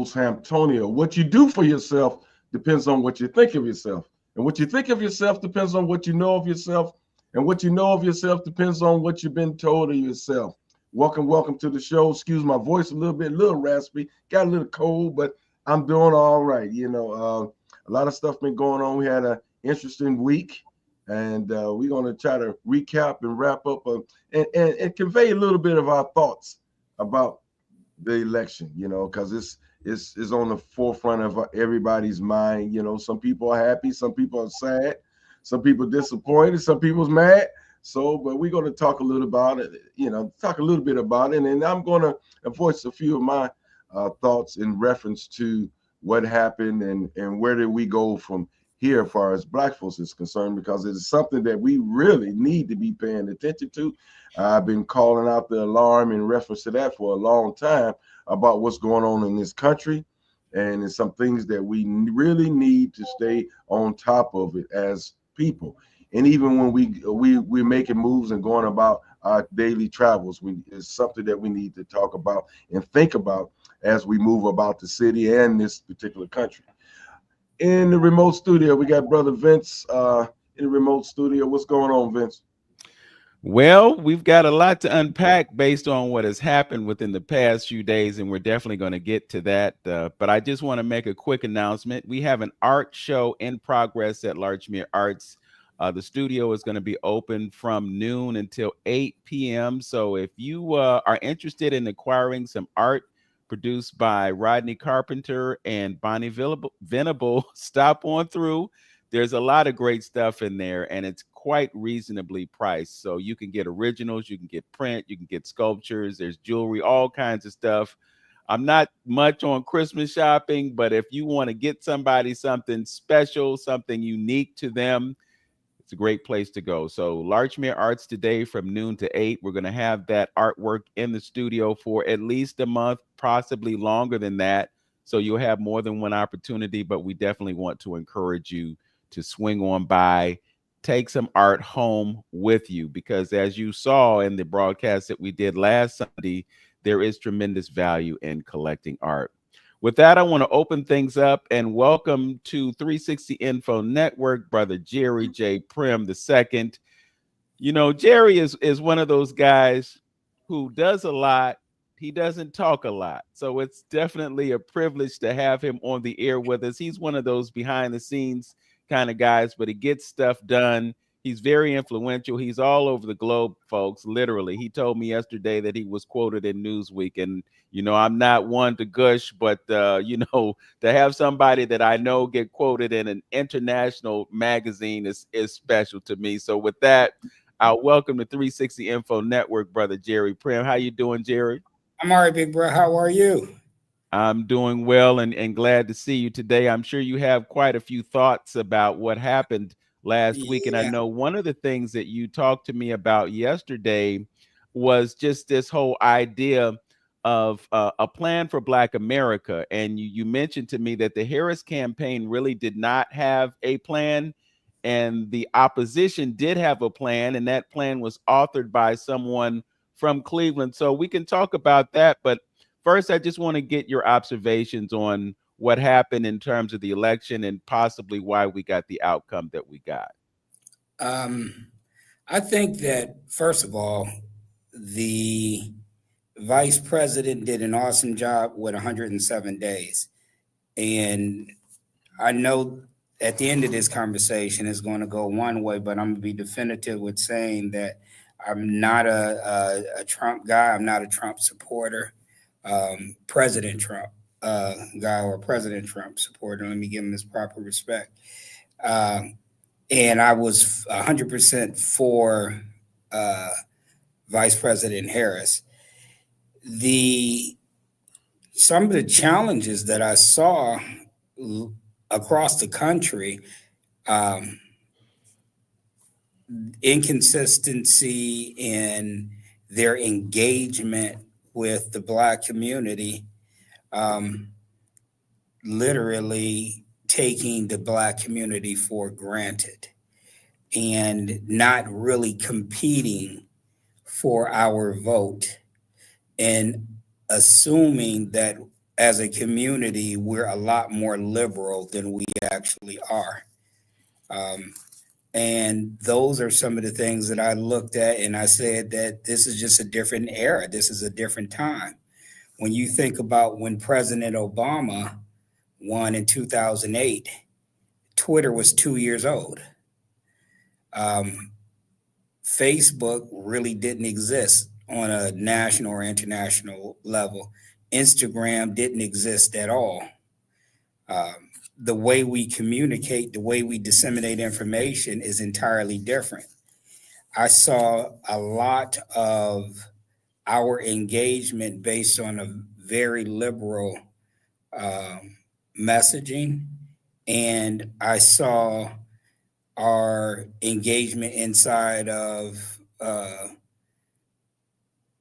Hamptonio. What you do for yourself depends on what you think of yourself. And what you think of yourself depends on what you know of yourself. And what you know of yourself depends on what you've been told of yourself. Welcome to the show. Excuse my voice a little raspy. Got a little cold, but I'm doing all right. A lot of stuff been going on. We had an interesting week, and we're going to try to recap and wrap up and convey a little bit of our thoughts about the election, because it's on the forefront of everybody's mind. Some people are happy, some people are sad, some people disappointed, some people's mad. So, but we're going to talk a little about it, talk a little bit about it. And I'm going to voice a few of my thoughts in reference to what happened and where did we go from here as far as Black folks is concerned, because it is something that we really need to be paying attention to. I've been calling out the alarm in reference to that for a long time about what's going on in this country. And it's some things that we really need to stay on top of it as people. And even when we're making moves and going about our daily travels, it's something that we need to talk about and think about as we move about the city and this particular country. In the remote studio, we got Brother Vince in the remote studio. What's going on, Vince? Well, we've got a lot to unpack based on what has happened within the past few days, and we're definitely going to get to that. But I just want to make a quick announcement. We have an art show in progress at Larchmere Arts. The studio is going to be open from noon until 8 p.m. So if you are interested in acquiring some art produced by Rodney Carpenter and Bonnie Venable, stop on through. There's a lot of great stuff in there, and it's quite reasonably priced. So you can get originals, you can get print, you can get sculptures, there's jewelry, all kinds of stuff. I'm not much on Christmas shopping, but if you want to get somebody something special, something unique to them, it's a great place to go. So Larchmere Arts today from noon to 8. We're going to have that artwork in the studio for at least a month, possibly longer than that. So you'll have more than one opportunity, but we definitely want to encourage you to swing on by, take some art home with you, because as you saw in the broadcast that we did last Sunday, there is tremendous value in collecting art. With that, I want to open things up and welcome to 360 Info Network, Brother Jerry J. Prim II. Jerry is one of those guys who does a lot. He doesn't talk a lot. So it's definitely a privilege to have him on the air with us. He's one of those behind the scenes kind of guys, but he gets stuff done. He's very influential. He's all over the globe, folks, literally. He told me yesterday that he was quoted in Newsweek. And, I'm not one to gush, but, to have somebody that I know get quoted in an international magazine is special to me. So with that, I'll welcome the 360 Info Network, Brother Jerry Prim. How you doing, Jerry? I'm all right, big bro. How are you? I'm doing well and glad to see you today. I'm sure you have quite a few thoughts about what happened last week. And I Yeah. know one of the things that you talked to me about yesterday was just this whole idea of a plan for Black America. And you mentioned to me that the Harris campaign really did not have a plan, and the opposition did have a plan, and that plan was authored by someone from Cleveland. So we can talk about that. But first, I just want to get your observations on what happened in terms of the election and possibly why we got the outcome that we got. I think that, first of all, the vice president did an awesome job with 107 days. And I know at the end of this conversation is going to go one way, but I'm going to be definitive with saying that I'm not a Trump guy. I'm not a Trump supporter. President Trump guy or President Trump supporter. Let me give him his proper respect. And I was 100% for Vice President Harris. Some of the challenges that I saw across the country, inconsistency in their engagement with the Black community, literally taking the Black community for granted and not really competing for our vote, and assuming that as a community, we're a lot more liberal than we actually are. And those are some of the things that I looked at, and I said that this is just a different era. This is a different time. When you think about when President Obama won in 2008, Twitter was 2 years old. Facebook really didn't exist on a national or international level. Instagram didn't exist at all. The way we communicate, the way we disseminate information is entirely different. I saw a lot of our engagement based on a very liberal messaging, and I saw our engagement inside of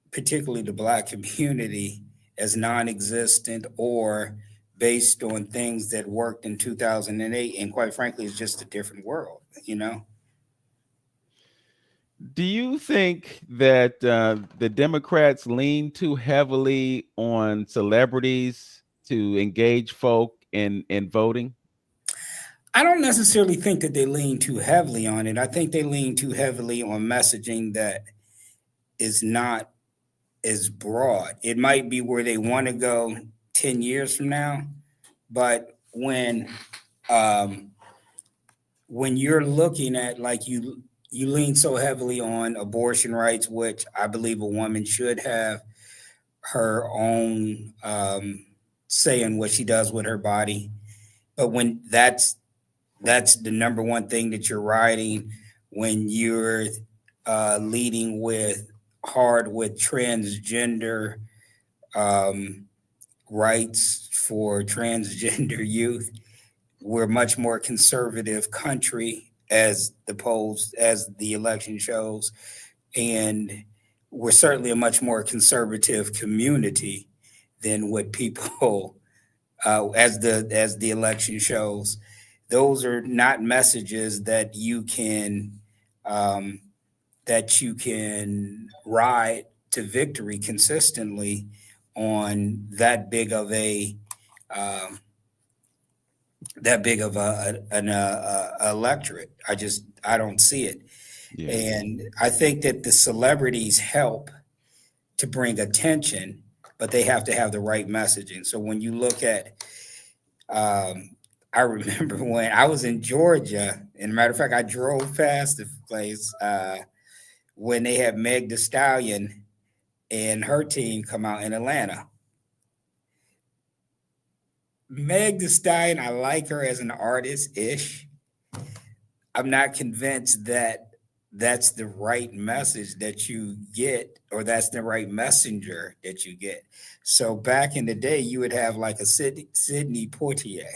particularly the Black community as non-existent or based on things that worked in 2008. And quite frankly, it's just a different world, you know? Do you think that the Democrats lean too heavily on celebrities to engage folk in voting? I don't necessarily think that they lean too heavily on it. I think they lean too heavily on messaging that is not as broad. It might be where they want to go 10 years from now, but when you're looking at, like, you lean so heavily on abortion rights, which I believe a woman should have her own say in what she does with her body. But when that's the number one thing that you're writing, when you're leading with hard with transgender rights for transgender youth, we're a much more conservative country as the election shows, and we're certainly a much more conservative community than what people as the election shows. Those are not messages that you can ride to victory consistently on that big of an electorate. I don't see it. Yeah. And I think that the celebrities help to bring attention, but they have to have the right messaging. So when you look at, I remember when I was in Georgia, and matter of fact, I drove past the place when they had Meg Thee Stallion and her team come out in Atlanta. Meg Thee Stallion, I like her as an artist-ish. I'm not convinced that that's the right message that you get, or that's the right messenger that you get. So back in the day, you would have like a Sidney Poitier,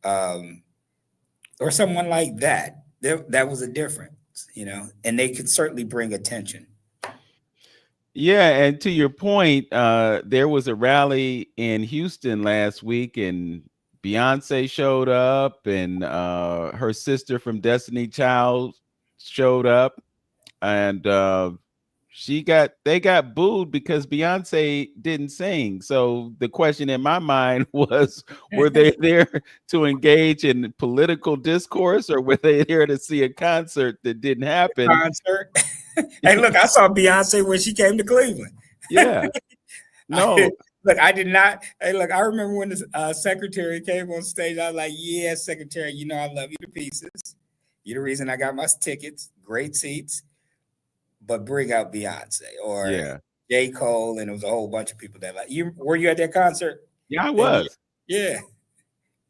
or someone like that. That was a difference, you know, and they could certainly bring attention. Yeah, and to your point, there was a rally in Houston last week, and Beyonce showed up, and her sister from Destiny Child showed up, and they got booed because Beyonce didn't sing. So the question in my mind was, were they there to engage in political discourse, or were they there to see a concert that didn't happen? Concert. Hey, look, I saw Beyonce when she came to Cleveland. Yeah. No. I did not. Hey, look, I remember when the secretary came on stage, I was like, yeah, secretary, you know I love you to pieces. You're the reason I got my tickets, great seats, but bring out Beyonce or J. Cole, and it was a whole bunch of people that like you. Were you at that concert? Yeah, I was. Yeah.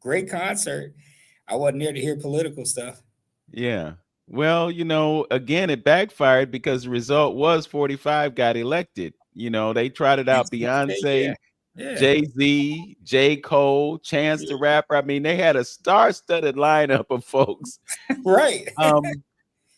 Great concert. I wasn't there to hear political stuff. Yeah. Well, you know, again, it backfired because the result was 45 got elected. You know, they trotted out Beyonce, Jay-Z, J. Cole, Chance the Rapper. I mean, they had a star-studded lineup of folks. Right.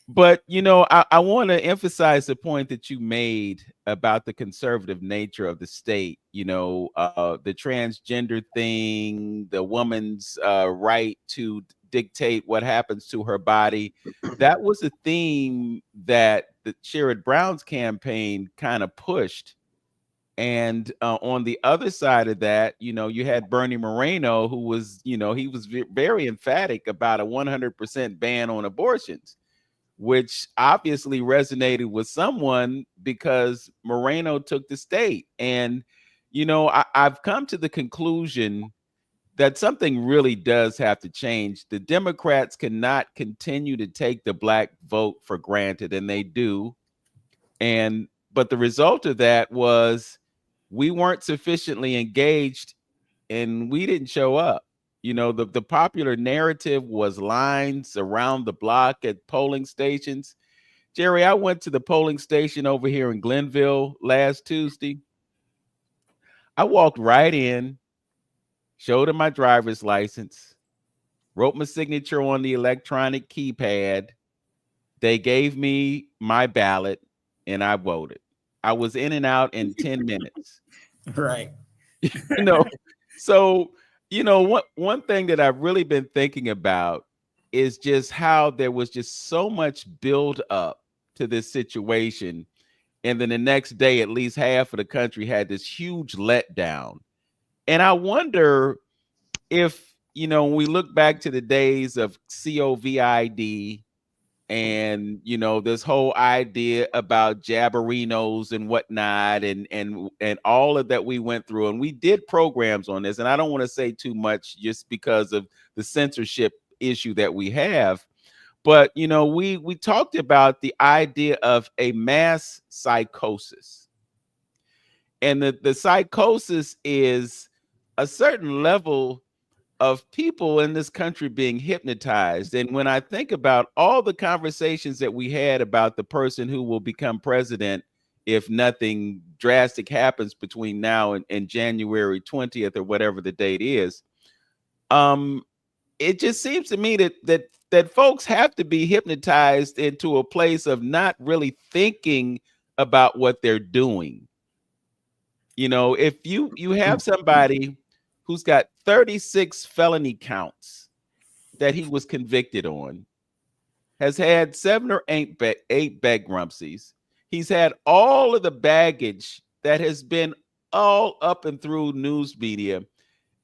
But, you know, I want to emphasize the point that you made about the conservative nature of the state, you know, the transgender thing, the woman's right to dictate what happens to her body. That was a theme that the Sherrod Brown's campaign kind of pushed. And on the other side of that, you had Bernie Moreno, who was, he was very emphatic about a 100% ban on abortions, which obviously resonated with someone because Moreno took the state. And, I've come to the conclusion that something really does have to change. The Democrats cannot continue to take the black vote for granted, and they do. But the result of that was we weren't sufficiently engaged and we didn't show up. The popular narrative was lines around the block at polling stations. Jerry, I went to the polling station over here in Glenville last Tuesday. I walked right in, showed them my driver's license, wrote my signature on the electronic keypad. They gave me my ballot and I voted. I was in and out in 10 minutes. Right. So, one thing that I've really been thinking about is just how there was just so much build up to this situation. And then the next day, at least half of the country had this huge letdown. And I wonder if, when we look back to the days of COVID and, this whole idea about jabberinos and whatnot and all of that we went through, and we did programs on this, and I don't want to say too much just because of the censorship issue that we have. But, we talked about the idea of a mass psychosis. And the psychosis is a certain level of people in this country being hypnotized. And when I think about all the conversations that we had about the person who will become president if nothing drastic happens between now and January 20th or whatever the date is, it just seems to me that folks have to be hypnotized into a place of not really thinking about what they're doing. If you have somebody who's got 36 felony counts that he was convicted on, has had 7 or 8 bankruptcies. He's had all of the baggage that has been all up and through news media,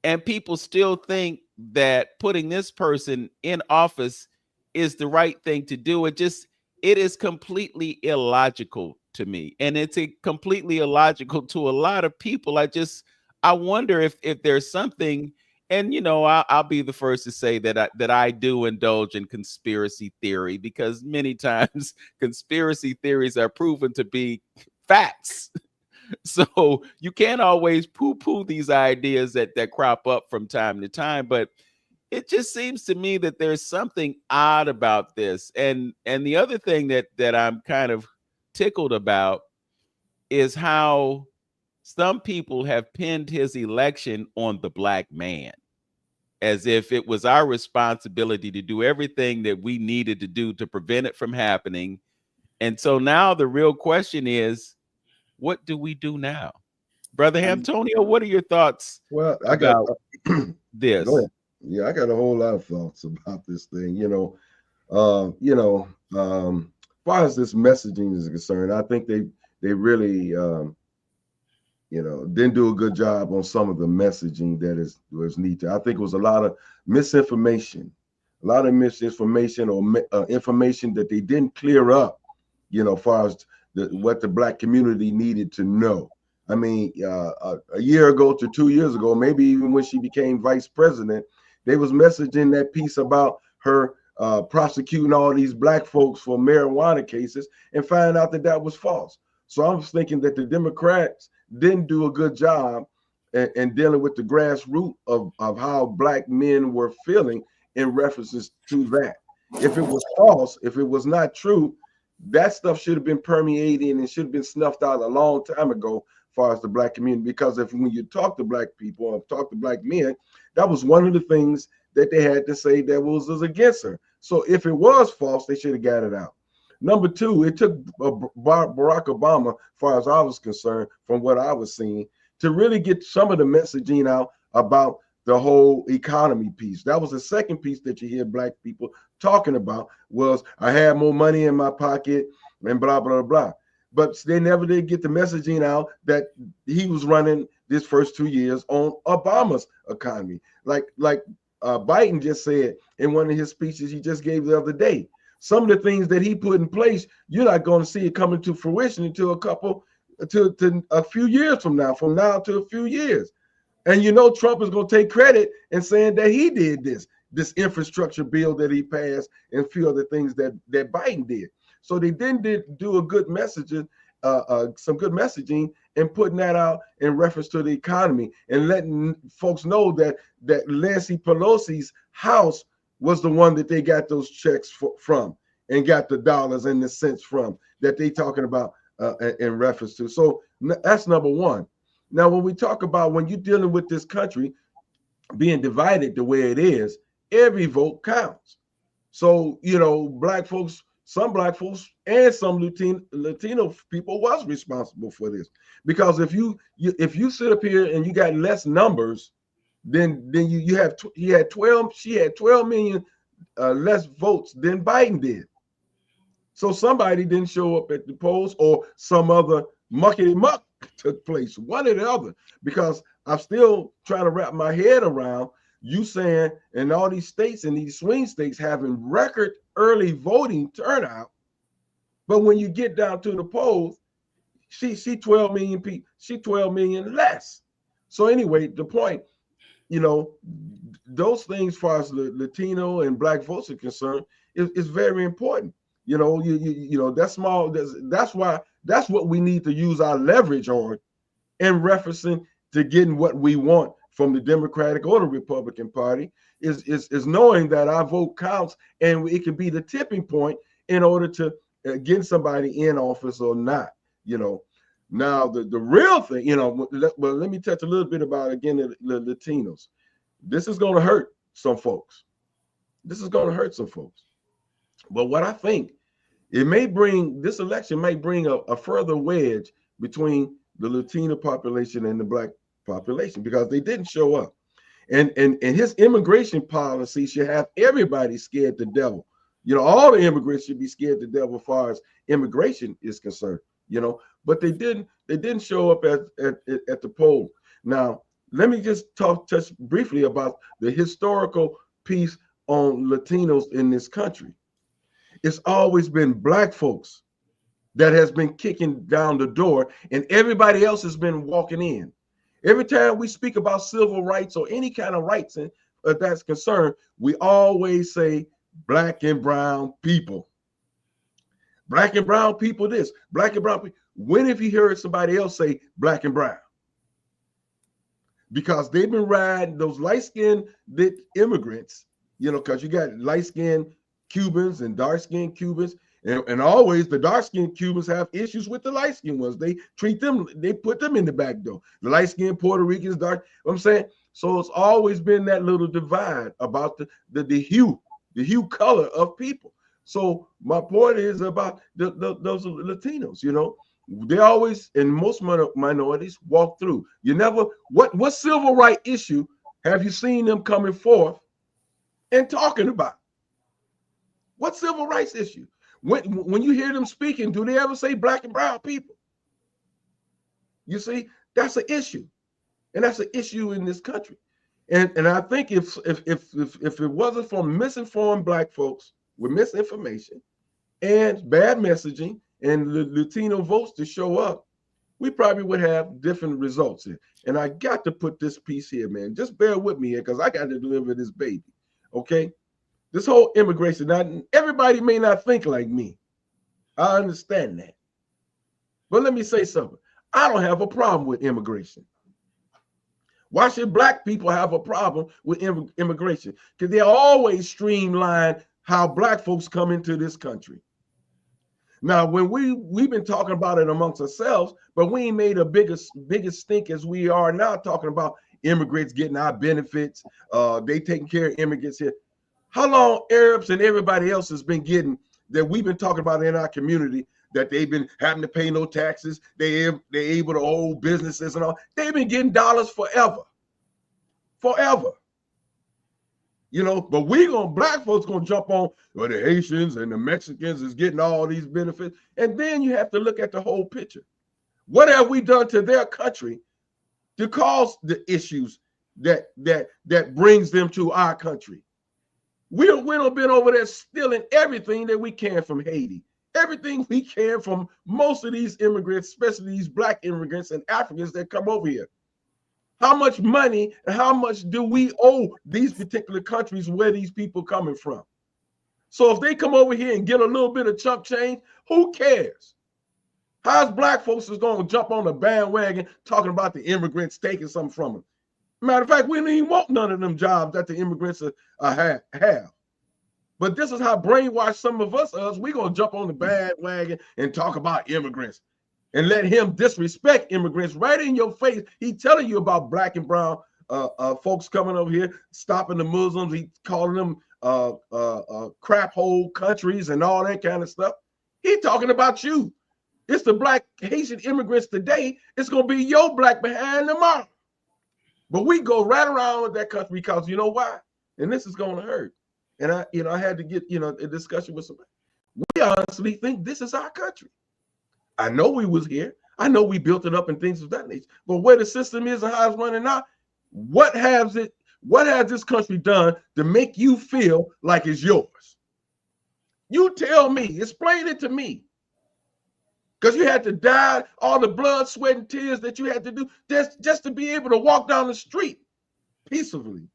and people still think that putting this person in office is the right thing to do. It is completely illogical to me, and it's completely illogical to a lot of people. I wonder if there's something, and I'll be the first to say that I do indulge in conspiracy theory, because many times conspiracy theories are proven to be facts. So you can't always poo-poo these ideas that crop up from time to time, but it just seems to me that there's something odd about this. And the other thing that I'm kind of tickled about is how some people have pinned his election on the black man, as if it was our responsibility to do everything that we needed to do to prevent it from happening. And so now the real question is, what do we do now? Brother Antonio, what are your thoughts about this? Yeah, I got a whole lot of thoughts about this thing. As far as this messaging is concerned, I think they really didn't do a good job on some of the messaging that was needed. I think it was a lot of misinformation or information that they didn't clear up, as far as what the black community needed to know. I mean, a year ago to 2 years ago, maybe even when she became vice president, they was messaging that piece about her prosecuting all these black folks for marijuana cases and find out that was false. So I was thinking that the Democrats didn't do a good job in dealing with the grassroots of how black men were feeling in references to that. If it was false, if it was not true, that stuff should have been permeating and should have been snuffed out a long time ago as far as the black community. Because when you talk to black people or talk to black men, that was one of the things that they had to say that was against her. So if it was false, they should have got it out. Number two, it took Barack Obama, as far as I was concerned, from what I was seeing, to really get some of the messaging out about the whole economy piece. That was the second piece that you hear black people talking about, was I had more money in my pocket and blah, blah, blah. but they never did get the messaging out that he was running this first 2 years on Obama's economy. Like Biden just said in one of his speeches he just gave the other day. Some of the things that he put in place, you're not going to see it coming to fruition until a few years from now to a few years. And you know, Trump is going to take credit and saying that he did this infrastructure bill that he passed and a few other things that Biden did. So they did do a good messaging, some good messaging, and putting that out in reference to the economy and letting folks know that Nancy Pelosi's house was the one that they got those checks from and got the dollars and the cents from that they talking about in reference to. So that's number one. Now, when we talk about when you're dealing with this country being divided the way it is, every vote counts. So, you know, some black folks and some Latino people was responsible for this, because if you sit up here and you got less numbers, then she had 12 million less votes than Biden did. So somebody didn't show up at the polls, or some other muckety muck took place, one or the other, because I'm still trying to wrap my head around you saying in all these states and these swing states having record early voting turnout, but when you get down to the polls, she 12 million people, she 12 million less. So anyway, the point, you know, those things as far as the Latino and black votes are concerned is very important. You know, you know, that's what we need to use our leverage on in referencing to getting what we want from the Democratic or the Republican Party is knowing that our vote counts, and it can be the tipping point in order to get somebody in office or not. You know, now the real thing, you know, let me touch a little bit about again the Latinos. This is going to hurt some folks. This is going to hurt some folks. But what I think this election may bring a further wedge between the Latino population and the black population, because they didn't show up. And his immigration policy should have everybody scared to devil. You know, all the immigrants should be scared to devil as far as immigration is concerned, you know, but they didn't show up at the poll. Now, let me just touch briefly about the historical piece on Latinos in this country. It's always been black folks that has been kicking down the door, and everybody else has been walking in. Every time we speak about civil rights or any kind of rights that's concerned, we always say black and brown people. Black and brown people this, black and brown people. When have you heard somebody else say black and brown? Because they've been riding those light-skinned immigrants, you know, because you got light-skinned Cubans and dark-skinned Cubans, and always the dark-skinned Cubans have issues with the light-skinned ones. They put them in the back door. The light-skinned Puerto Ricans, dark. You know what I'm saying? So it's always been that little divide about the hue color of people. So my point is about those Latinos, you know. They always, and most minorities, walk through. You never, what civil rights issue have you seen them coming forth and talking about? What civil rights issue? When you hear them speaking, do they ever say black and brown people? You see, that's an issue, and that's an issue in this country. And I think if it wasn't for misinformed black folks with misinformation and bad messaging and the Latino votes to show up, we probably would have different results here. And I got to put this piece here, man. Just bear with me here, because I got to deliver this baby. Okay? This whole immigration, now everybody may not think like me. I understand that. But let me say something. I don't have a problem with immigration. Why should black people have a problem with immigration? Because they always streamline how black folks come into this country. Now, when we've been talking about it amongst ourselves, but we ain't made a biggest stink as we are now talking about immigrants getting our benefits. They taking care of immigrants here. How long Arabs and everybody else has been getting that we've been talking about in our community, that they've been having to pay no taxes, they're able to hold businesses and all. They've been getting dollars forever. But black folks gonna jump on, well, the Haitians and the Mexicans is getting all these benefits. And then you have to look at the whole picture. What have we done to their country to cause the issues that brings them to our country? We don't been over there stealing everything that we can from Haiti, everything we can from most of these immigrants, especially these black immigrants and Africans that come over here. How much money and how much do we owe these particular countries where these people coming from? So if they come over here and get a little bit of chump change, who cares? How's black folks is going to jump on the bandwagon talking about the immigrants taking something from them? Matter of fact, we don't even want none of them jobs that the immigrants have. But this is how brainwashed some of us are. We're going to jump on the bandwagon and talk about immigrants and let him disrespect immigrants right in your face. He's telling you about black and brown folks coming over here, stopping the Muslims. He calling them crap hole countries and all that kind of stuff. He's talking about you. It's the black Haitian immigrants today. It's going to be your black behind tomorrow. But we go right around with that country because you know why? And this is going to hurt. And I had to get, a discussion with somebody. We honestly think this is our country. I know we was here. I know we built it up and things of that nature. But where the system is and how it's running now, what has this country done to make you feel like it's yours? You tell me, explain it to me. Because you had to die, all the blood, sweat, and tears that you had to do just to be able to walk down the street peacefully.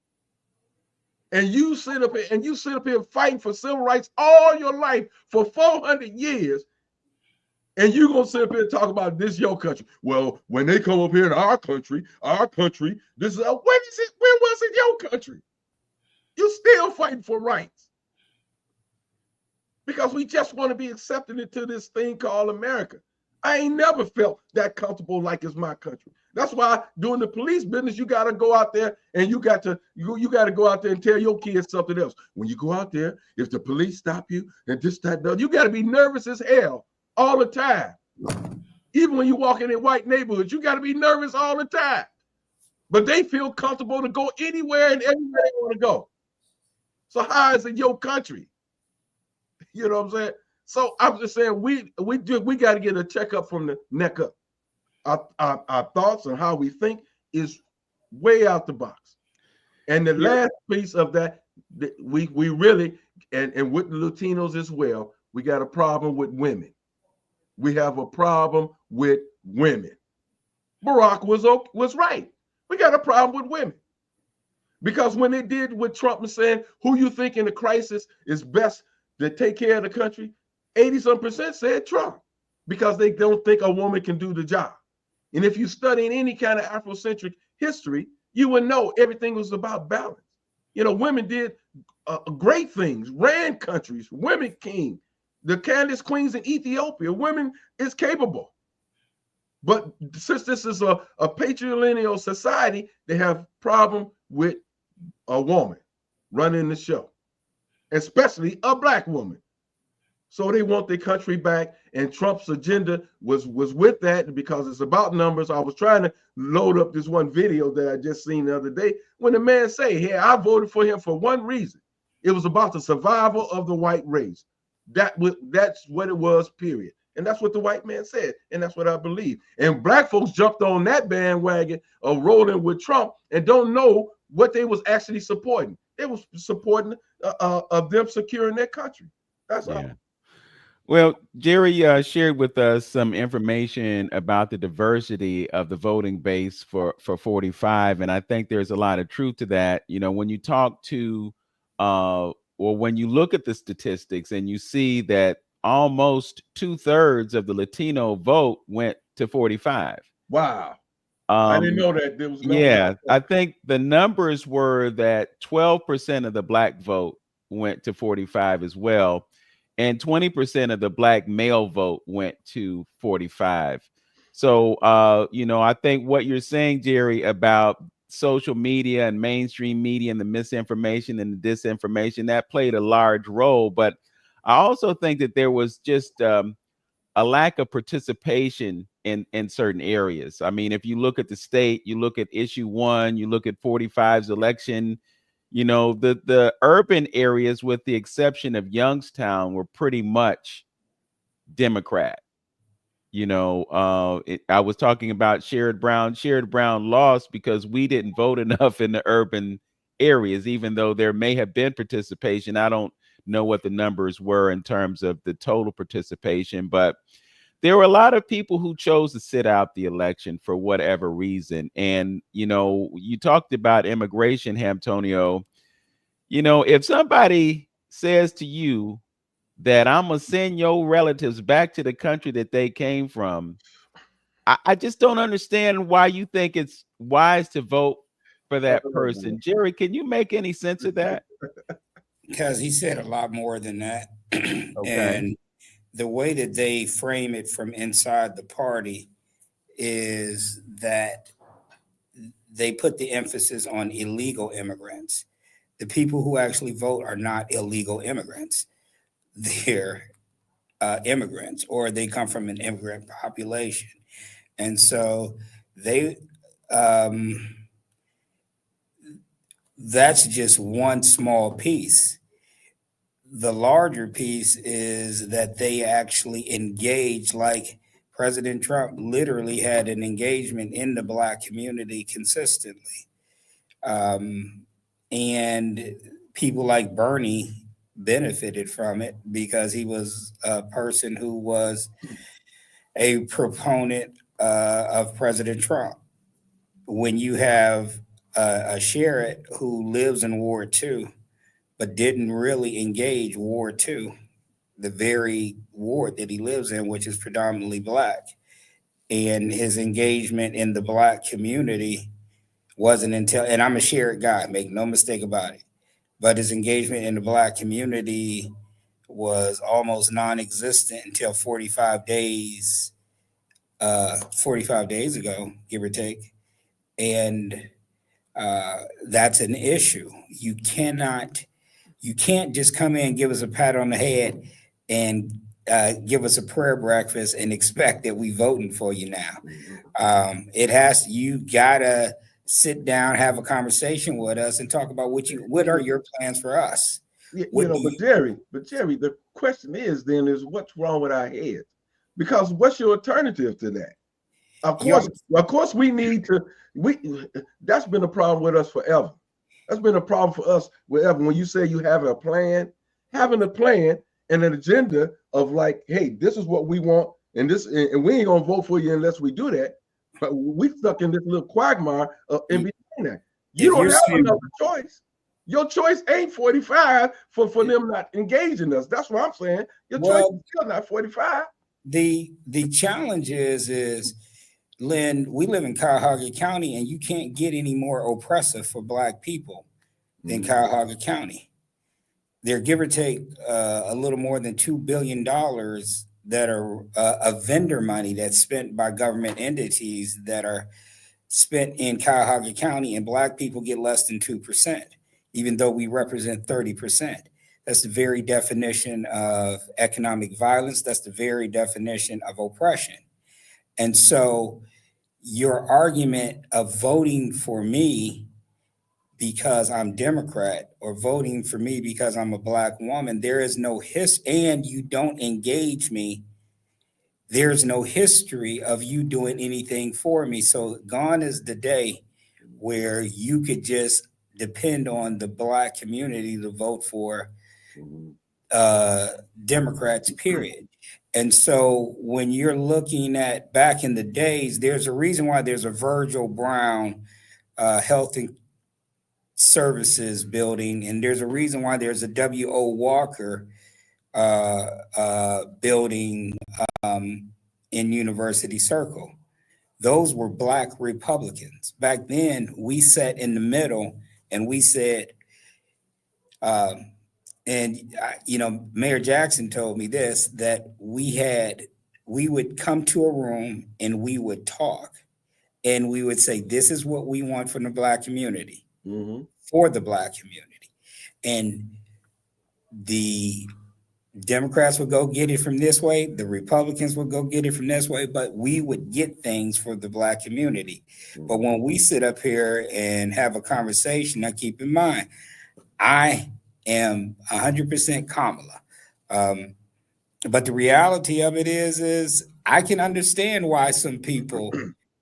And you sit up here fighting for civil rights all your life for 400 years. And you're going to sit up here and talk about this your country. Well, when they come up here in our country, this is when was it your country? You're still fighting for rights. Because we just want to be accepted into this thing called America. I ain't never felt that comfortable like it's my country. That's why doing the police business, you got to go out there and you got to go out there and tell your kids something else. When you go out there, if the police stop you and this, that, you got to be nervous as hell all the time. Even when you walk in white neighborhoods, you got to be nervous all the time. But they feel comfortable to go anywhere and everywhere they want to go. So how is it your country? You know what I'm saying? So I'm just saying we got to get a checkup from the neck up. Our thoughts and how we think is way out the box. And the last piece of that, we really, and with the Latinos as well, we got a problem with women. We have a problem with women. Barack was right. We got a problem with women. Because when they did what Trump was saying, who you think in the crisis is best to take care of the country, 80% said Trump, because they don't think a woman can do the job. And if you study any kind of Afrocentric history, you would know everything was about balance. Women did great things, ran countries, women king, the Candace Queens in Ethiopia, women is capable. But since this is a patrilineal society, they have problem with a woman running the show, especially a black woman. So they want their country back, and Trump's agenda was with that because it's about numbers. I was trying to load up this one video that I just seen the other day when the man say, "Hey, I voted for him for one reason. It was about the survival of the white race. That's what it was, period." And that's what the white man said, and that's what I believe. And black folks jumped on that bandwagon of rolling with Trump and don't know what they was actually supporting. They was supporting of them securing their country. That's all. Well, Jerry shared with us some information about the diversity of the voting base for 45, and I think there's a lot of truth to that. When you talk to, or when you look at the statistics and you see that almost 2/3 of the Latino vote went to 45. Wow. I didn't know that there was. I think the numbers were that 12% of the black vote went to 45 as well. And 20% of the black male vote went to 45. So, I think what you're saying, Jerry, about social media and mainstream media and the misinformation and the disinformation, that played a large role. But I also think that there was just a lack of participation in certain areas. I mean, if you look at the state, you look at issue 1, you look at 45's election, You know, the urban areas, with the exception of Youngstown, were pretty much Democrat. You know, I was talking about Sherrod Brown. Sherrod Brown lost because we didn't vote enough in the urban areas, even though there may have been participation. I don't know what the numbers were in terms of the total participation, but there were a lot of people who chose to sit out the election for whatever reason. And, you know, you talked about immigration, Antonio. You know, if somebody says to you that I'm gonna send your relatives back to the country that they came from, I just don't understand why you think it's wise to vote for that person. Jerry, can you make any sense of that? Because he said a lot more than that. Okay. And the way that they frame it from inside the party is that they put the emphasis on illegal immigrants. The people who actually vote are not illegal immigrants. They're immigrants, or they come from an immigrant population. And so they that's just one small piece. The larger piece is that they actually engage, like President Trump literally had an engagement in the Black community consistently. And people like Bernie benefited from it because he was a person who was a proponent of President Trump. When you have a Sherrod who lives in Ward 2, but didn't really engage Ward 2, the very ward that he lives in, which is predominantly Black, and his engagement in the Black community wasn't until, and I'm a Sherrod guy, make no mistake about it, but his engagement in the Black community was almost non-existent until 45 days ago, give or take. And that's an issue. You can't just come in and give us a pat on the head and give us a prayer breakfast and expect that we voting for you now. You gotta sit down, have a conversation with us, and talk about what are your plans for us. But Jerry, the question is what's wrong with our heads? Because what's your alternative to that? Of course, we need to. That's been a problem with us forever. That's been a problem for us forever. When you say you have a plan, having a plan and an agenda of like, hey, this is what we want, and we ain't gonna vote for you unless we do that. But we stuck in this little quagmire in between that. You don't have another choice. Your choice ain't 45 for them not engaging us. That's what I'm saying. Your choice is still not 45. The challenge is, Lynn, we live in Cuyahoga County, and you can't get any more oppressive for Black people than Cuyahoga County. They're give or take a little more than $2 billion that are of vendor money that's spent by government entities that are spent in Cuyahoga County, and Black people get less than 2%, even though we represent 30%. That's the very definition of economic violence. That's the very definition of oppression. And so your argument of voting for me because I'm Democrat or voting for me because I'm a Black woman, there is no and you don't engage me. There's no history of you doing anything for me. So gone is the day where you could just depend on the Black community to vote for Democrats, period. And so when you're looking at back in the days, there's a reason why there's a Virgil Brown Health and Services building, and there's a reason why there's a W.O. Walker building in University Circle. Those were Black Republicans. Back then, we sat in the middle and we said, Mayor Jackson told me this, that we would come to a room and we would talk and we would say, this is what we want from the Black community, for the Black community. And the Democrats would go get it from this way. The Republicans would go get it from this way, but we would get things for the Black community. But when we sit up here and have a conversation, now keep in mind, I am 100% Kamala. But the reality of it is I can understand why some people,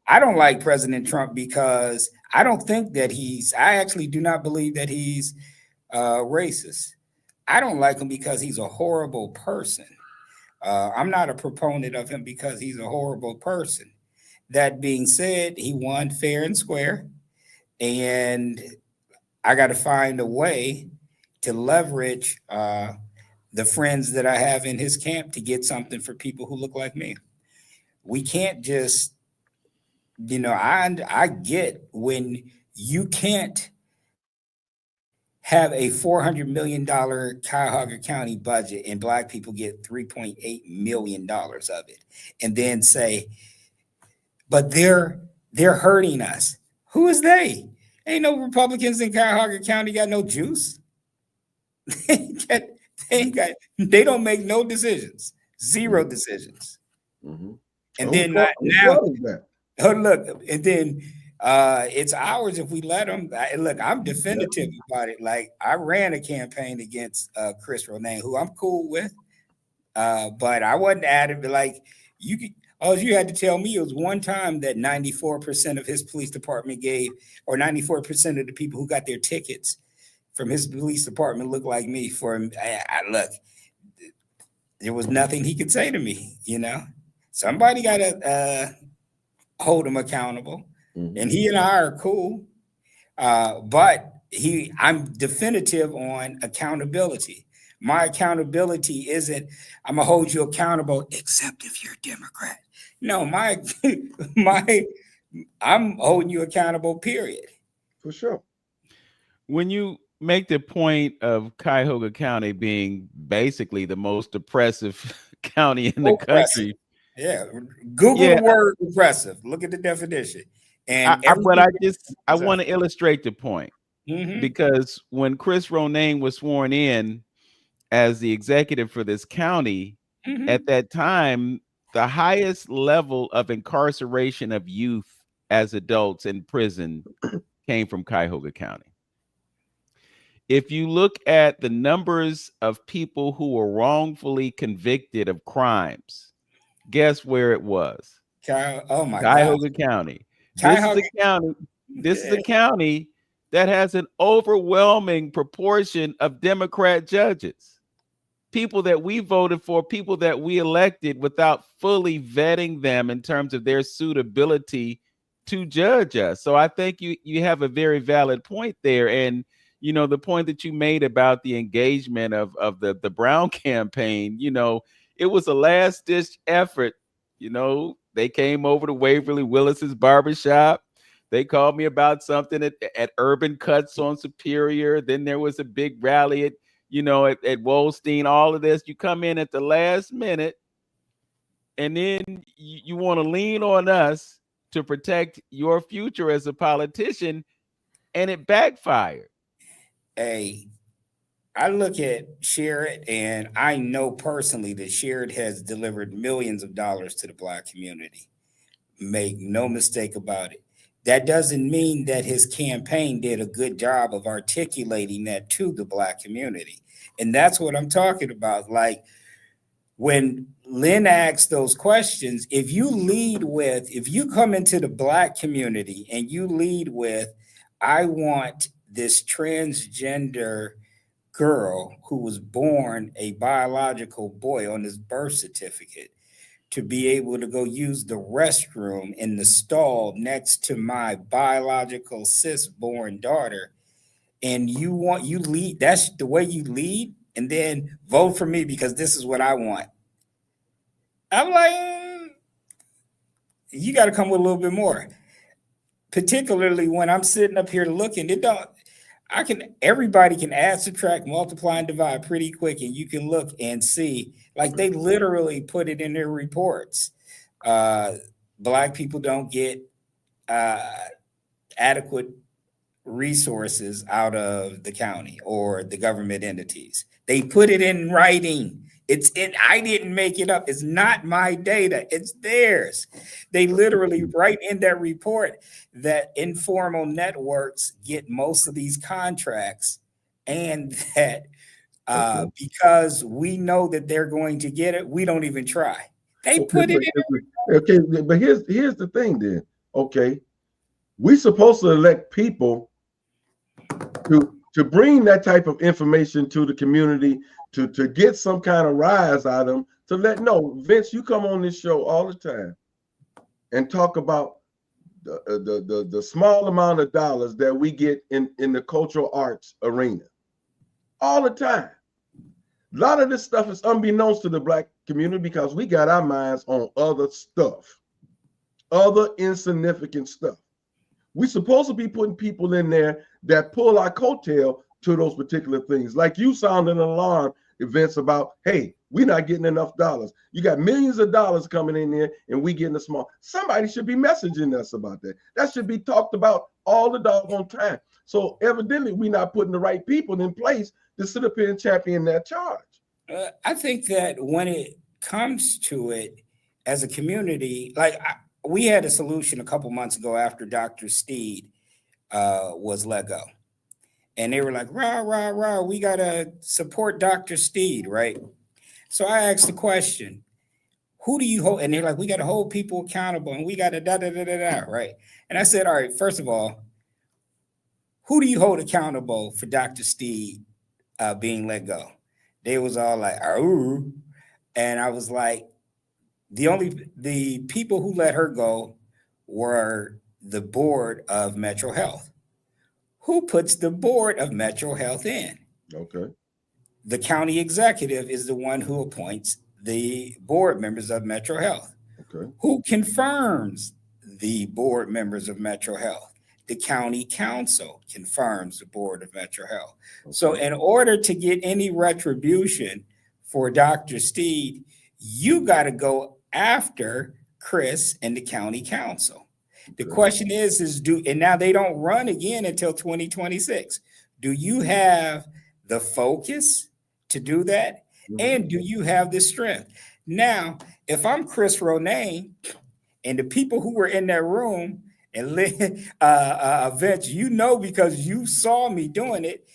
I don't like President Trump because I don't think that I actually do not believe that he's racist. I don't like him because he's a horrible person. I'm not a proponent of him because he's a horrible person. That being said, he won fair and square, and I got to find a way to leverage the friends that I have in his camp to get something for people who look like me. We can't just, I get when you can't have a $400 million Cuyahoga County budget and Black people get $3.8 million of it, and then say, but they're hurting us. Who is they? Ain't no Republicans in Cuyahoga County got no juice. They don't make no decisions, zero decisions. Mm-hmm. And then now, look, and then it's ours if we let them. Look, I'm definitive about it. Like, I ran a campaign against Chris Ronayne, who I'm cool with, but I wasn't at it. But like, all you had to tell me was one time that 94% of his police department gave, or 94% of the people who got their tickets from his police department look like me. Look, there was nothing he could say to me. Somebody got to hold him accountable, and he and I are cool. But I'm definitive on accountability. My accountability isn't I'm gonna hold you accountable, except if you're a Democrat. No, I'm holding you accountable. Period. For sure. When you make the point of Cuyahoga County being basically the most oppressive county in the country. Yeah. Google the word oppressive. Look at the definition. And I want to illustrate the point, because when Chris Ronayne was sworn in as the executive for this county, at that time, the highest level of incarceration of youth as adults in prison came from Cuyahoga County. If you look at the numbers of people who were wrongfully convicted of crimes, guess where it was? Cuyahoga County. This is a county that has an overwhelming proportion of Democrat judges, people that we voted for, people that we elected without fully vetting them in terms of their suitability to judge us. So I think you have a very valid point there. And the point that you made about the engagement of the Brown campaign, it was a last ditch effort. They came over to Waverly Willis's barbershop. They called me about something at Urban Cuts on Superior. Then there was a big rally at Wolstein. All of this, you come in at the last minute, and then you want to lean on us to protect your future as a politician, and it backfired. Hey, I look at Sherrod, and I know personally that Sherrod has delivered millions of dollars to the Black community. Make no mistake about it. That doesn't mean that his campaign did a good job of articulating that to the Black community. And that's what I'm talking about. Like, when Lynn asks those questions, if you come into the Black community and you lead with, I want this transgender girl who was born a biological boy on his birth certificate to be able to go use the restroom in the stall next to my biological cis-born daughter, and you lead, that's the way you lead, and then vote for me because this is what I want. I'm like, you got to come with a little bit more, particularly when I'm sitting up here looking. Everybody can add, subtract, multiply, and divide pretty quick, and you can look and see, like, they literally put it in their reports. Black people don't get adequate resources out of the county or the government entities. They put it in writing. I didn't make it up. It's not my data. It's theirs. They literally write in that report that informal networks get most of these contracts and that Okay. because we know that they're going to get it, we don't even try. They put it in. Okay, but here's the thing then. Okay, we supposed to elect people to bring that type of information to the community, to get some kind of rise out of them, to let know, Vince, you come on this show all the time and talk about the small amount of dollars that we get in the cultural arts arena all the time. A lot of this stuff is unbeknownst to the Black community because we got our minds on other stuff, other insignificant stuff. We're supposed to be putting people in there that pull our coattail to those particular things. Like you sounded an alarm, Vince, about, hey, we're not getting enough dollars. You got millions of dollars coming in there and we getting a small. Somebody should be messaging us about that. That should be talked about all the doggone time. So evidently we're not putting the right people in place to sit up here and champion that charge. I think that when it comes to it as a community, like we had a solution a couple months ago after Dr. Steed was let go. And they were like, rah, rah, rah, we got to support Dr. Steed, right? So I asked the question, who do you hold? And they're like, we got to hold people accountable and we got to da, right? And I said, all right, first of all, who do you hold accountable for Dr. Steed being let go? They was all like, oh, and I was like, the people who let her go were the board of Metro Health. Who puts the board of Metro Health in? Okay. The county executive is the one who appoints the board members of Metro Health. Okay. Who confirms the board members of Metro Health? The county council confirms the board of Metro Health. Okay. So in order to get any retribution for Dr. Steed, you got to go after Chris and the county council. The question is and now they don't run again until 2026. Do you have the focus to do that? Mm-hmm. And do you have the strength? Now, if I'm Chris Ronayne and the people who were in that room and Vince, you know, because you saw me doing it,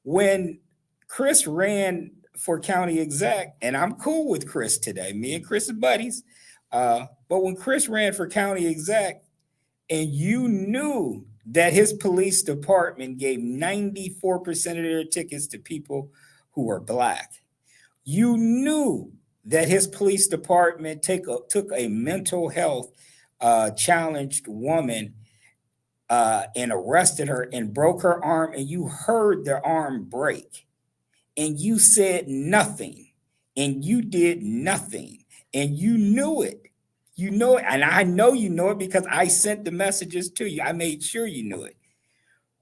when Chris ran for county exec, and I'm cool with Chris today, me and Chris are buddies, but when Chris ran for county exec, and you knew that his police department gave 94% of their tickets to people who were Black. You knew that his police department took a mental health challenged woman and arrested her and broke her arm, and you heard the arm break. And you said nothing, and you did nothing, and you knew it. You know it, and I know you know it because I sent the messages to you. I made sure you knew it.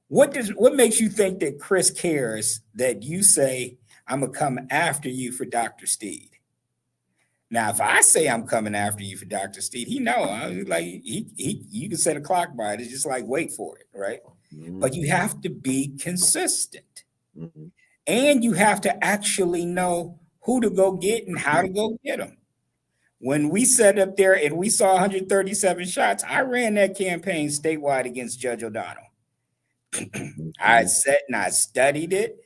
What makes you think that Chris cares that you say, I'm gonna come after you for Dr. Steed? Now, if I say I'm coming after you for Dr. Steed, he know. Like you can set a clock by it. It's just like wait for it, right? Mm-hmm. But you have to be consistent, mm-hmm. and you have to actually know who to go get and how to go get them. When we sat up there and we saw 137 shots, I ran that campaign statewide against Judge O'Donnell. I sat and I studied it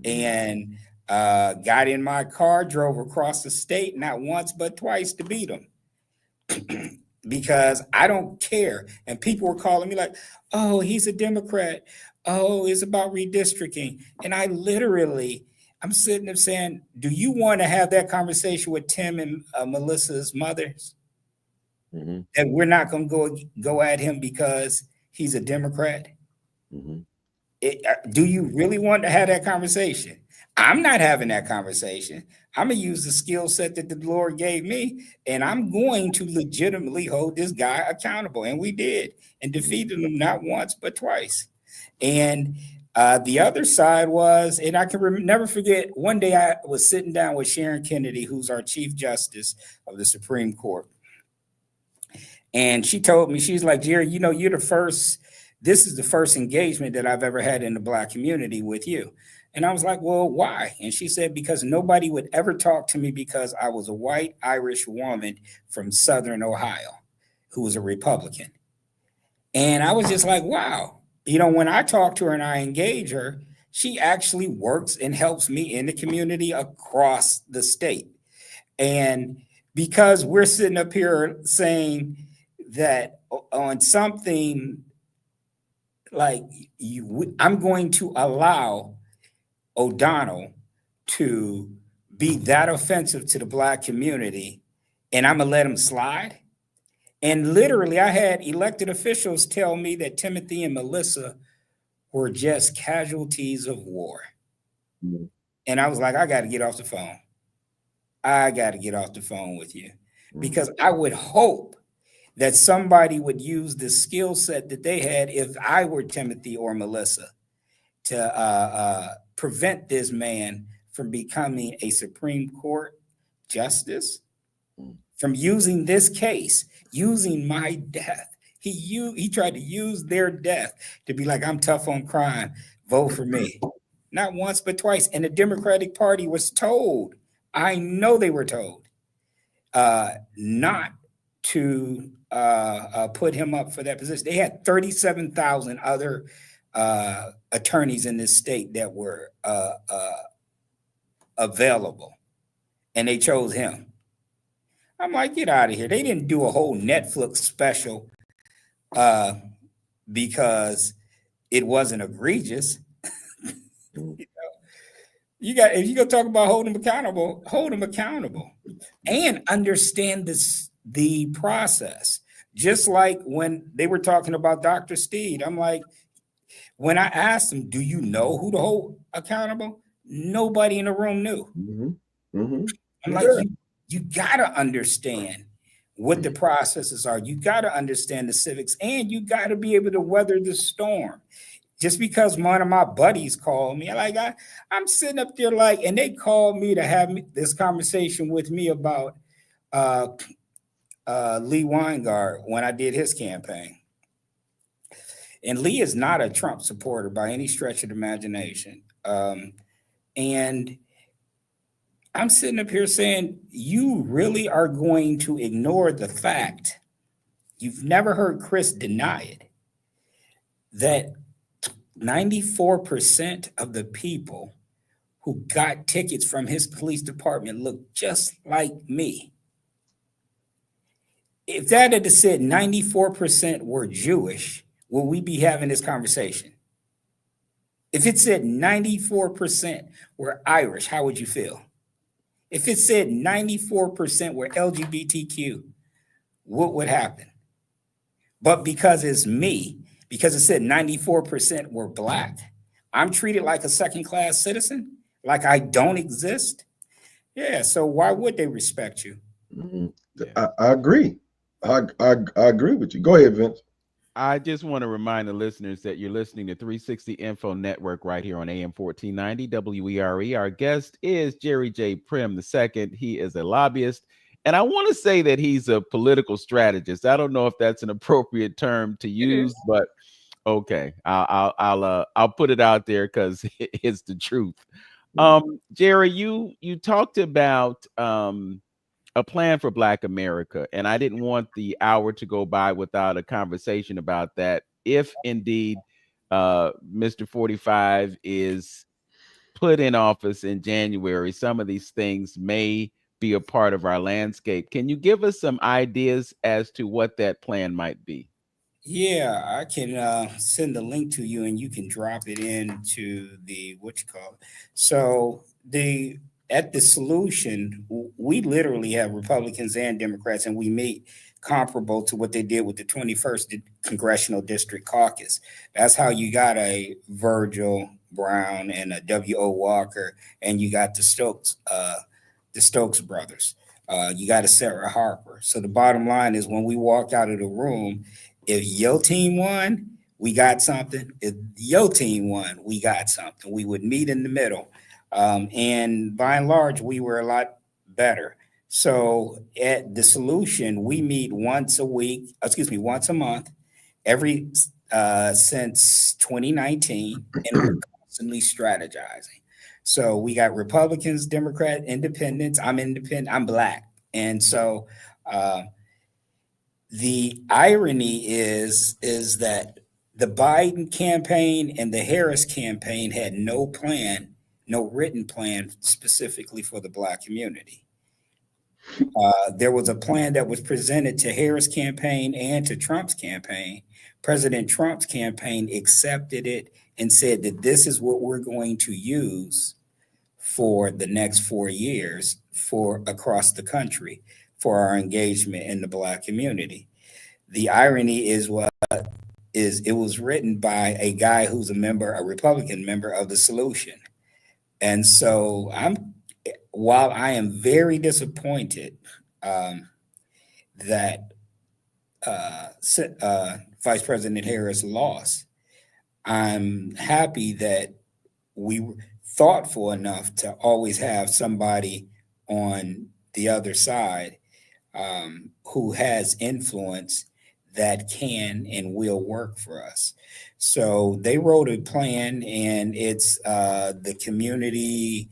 and got in my car, drove across the state, not once but twice to beat him. Because I don't care. And people were calling me like, oh, he's a Democrat. Oh, it's about redistricting. And I'm sitting there saying, do you want to have that conversation with Tim and Melissa's mothers? Mm-hmm. That we're not going to go at him because he's a Democrat? Mm-hmm. Do you really want to have that conversation? I'm not having that conversation. I'm going to use the skill set that the Lord gave me, and I'm going to legitimately hold this guy accountable. And we did, and defeated him not once, but twice. And the other side was, and I can never forget, one day I was sitting down with Sharon Kennedy, who's our Chief Justice of the Supreme Court. And she told me, she's like, Jerry, you know, this is the first engagement that I've ever had in the Black community with you. And I was like, well, why? And she said, because nobody would ever talk to me because I was a white Irish woman from Southern Ohio who was a Republican. And I was just like, wow. You know, when I talk to her and I engage her, She actually works and helps me in the community across the state. And because we're sitting up here saying that on something like I'm going to allow O'Donnell to be that offensive to the Black community, and I'm gonna let him slide. And literally, I had elected officials tell me that Timothy and Melissa were just casualties of war. Mhm. And I was like, I got to get off the phone. I got to get off the phone with you, because I would hope that somebody would use the skill set that they had if I were Timothy or Melissa to prevent this man from becoming a Supreme Court justice, from using this case, using my death. He tried to use their death to be like, I'm tough on crime, vote for me. Not once, but twice. And the Democratic Party was told, I know they were told, not to put him up for that position. They had 37,000 other attorneys in this state that were available, and they chose him. I'm like, get out of here. They didn't do a whole Netflix special because it wasn't egregious. You got, if you go talk about holding them accountable, and understand the process. Just like when they were talking about Dr. Steed, I'm like, when I asked them, do you know who to hold accountable? Nobody in the room knew. Mm-hmm. Mm-hmm. I'm like, you gotta understand what the processes are. You gotta understand the civics, and you gotta be able to weather the storm. Just because one of my buddies called me, like I'm sitting up there like, and they called me to have this conversation with me about Lee Weingart when I did his campaign. And Lee is not a Trump supporter by any stretch of the imagination. And I'm sitting up here saying, you really are going to ignore the fact, you've never heard Chris deny it, that 94% of the people who got tickets from his police department look just like me. If that had said 94% were Jewish, will we be having this conversation? If it said 94% were Irish, how would you feel? If it said 94% were LGBTQ, what would happen? But because it's me, because it said 94% were Black, I'm treated like a second-class citizen, like I don't exist. Yeah, so why would they respect you? Mm-hmm. I agree. I agree with you. Go ahead, Vince. I just want to remind the listeners that you're listening to 360 Info Network right here on AM 1490 WERE. Our guest is Jerry J. Prim II. He is a lobbyist, and I want to say that he's a political strategist. I don't know if that's an appropriate term to use, but okay, I'll put it out there because it's the truth. Jerry, you talked about a plan for Black America, and I didn't want the hour to go by without a conversation about that. If indeed Mr. 45 is put in office in January, some of these things may be a part of our landscape. Can you give us some ideas as to what that plan might be? Yeah, I can send the link to you, and you can drop it into the So at the solution, we literally have Republicans and Democrats, and we meet comparable to what they did with the 21st Congressional District Caucus. That's how you got a Virgil Brown and a W.O. Walker, and you got the Stokes brothers. You got a Sarah Harper. So the bottom line is, when we walk out of the room, if your team won, we got something. If your team won, we got something. We would meet in the middle. And by and large, we were a lot better. So at the solution, we meet once a month, since 2019, and we're constantly strategizing. So we got Republicans, Democrat, Independents. I'm independent. I'm Black. And so the irony is that The Biden campaign and the Harris campaign had no plan, no written plan specifically for the Black community. There was a plan that was presented to Harris' campaign and to Trump's campaign. President Trump's campaign accepted it and said that this is what we're going to use for the next 4 years for across the country for our engagement in the Black community. The irony is it was written by a guy who's a Republican member of the solution. And so while I am very disappointed that Vice President Harris lost, I'm happy that we were thoughtful enough to always have somebody on the other side who has influence that can and will work for us. So they wrote a plan, and it's the community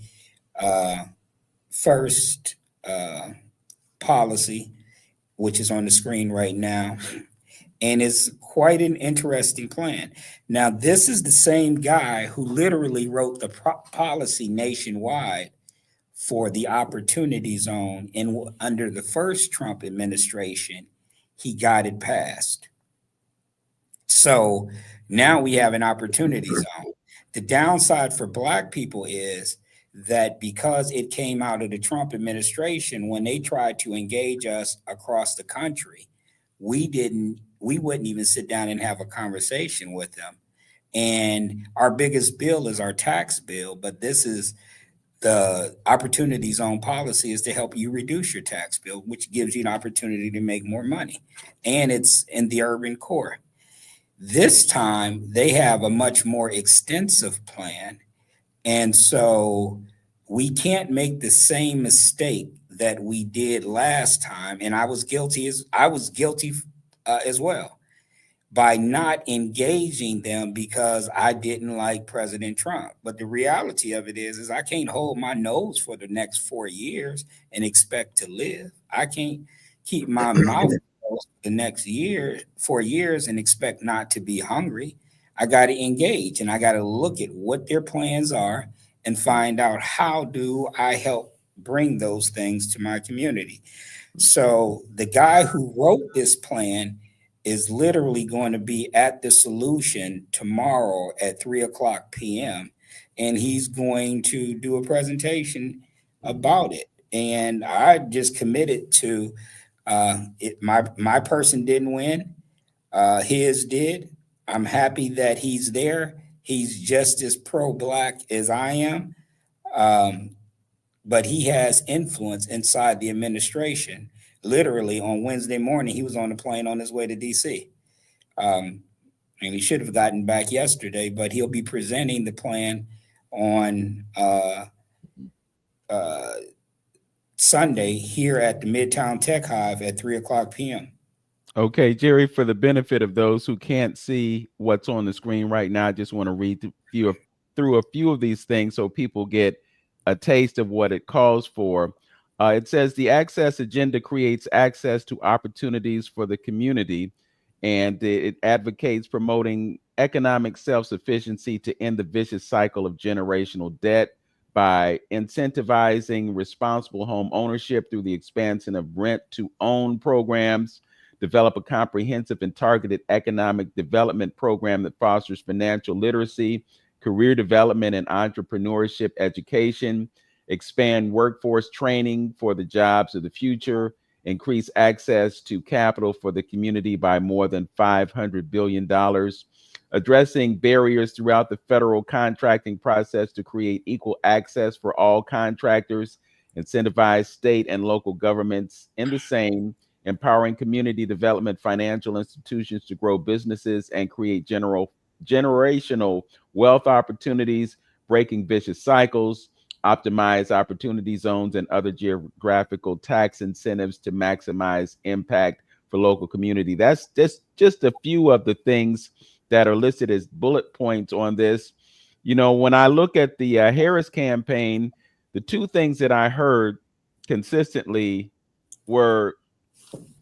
first policy, which is on the screen right now. And it's quite an interesting plan. Now, this is the same guy who literally wrote the policy nationwide for the Opportunity Zone. And under the first Trump administration, he got it passed. So now we have an Opportunity Zone. The downside for Black people is that because it came out of the Trump administration, when they tried to engage us across the country, we wouldn't even sit down and have a conversation with them. And our biggest bill is our tax bill, but this is the Opportunity Zone policy is to help you reduce your tax bill, which gives you an opportunity to make more money. And it's in the urban core. This time they have a much more extensive plan. And so we can't make the same mistake that we did last time. And I was guilty as well by not engaging them because I didn't like President Trump. But the reality of it is I can't hold my nose for the next 4 years and expect to live. I can't keep my mouth closed the next 4 years and expect not to be hungry. I got to engage, and I got to look at what their plans are and find out how do I help bring those things to my community. So the guy who wrote this plan is literally going to be at the solution tomorrow at 3:00 p.m. And he's going to do a presentation about it. And I just committed to it. My person didn't win. His did. I'm happy that he's there. He's just as pro-Black as I am. But he has influence inside the administration. Literally on Wednesday morning, he was on a plane on his way to DC. And he should have gotten back yesterday, but he'll be presenting the plan on Sunday here at the Midtown Tech Hive at 3:00 p.m. Okay, Jerry, for the benefit of those who can't see what's on the screen right now, I just want to read through a few of these things so people get a taste of what it calls for. It says the Access Agenda creates access to opportunities for the community, and it advocates promoting economic self-sufficiency to end the vicious cycle of generational debt by incentivizing responsible home ownership through the expansion of rent-to-own programs, develop a comprehensive and targeted economic development program that fosters financial literacy, career development, and entrepreneurship education, expand workforce training for the jobs of the future, increase access to capital for the community by more than $500 billion, addressing barriers throughout the federal contracting process to create equal access for all contractors, incentivize state and local governments in the same, empowering community development financial institutions to grow businesses and create generational wealth opportunities, breaking vicious cycles, optimize opportunity zones and other geographical tax incentives to maximize impact for local community. That's just a few of the things that are listed as bullet points on this. You know, when I look at the Harris campaign, the two things that I heard consistently were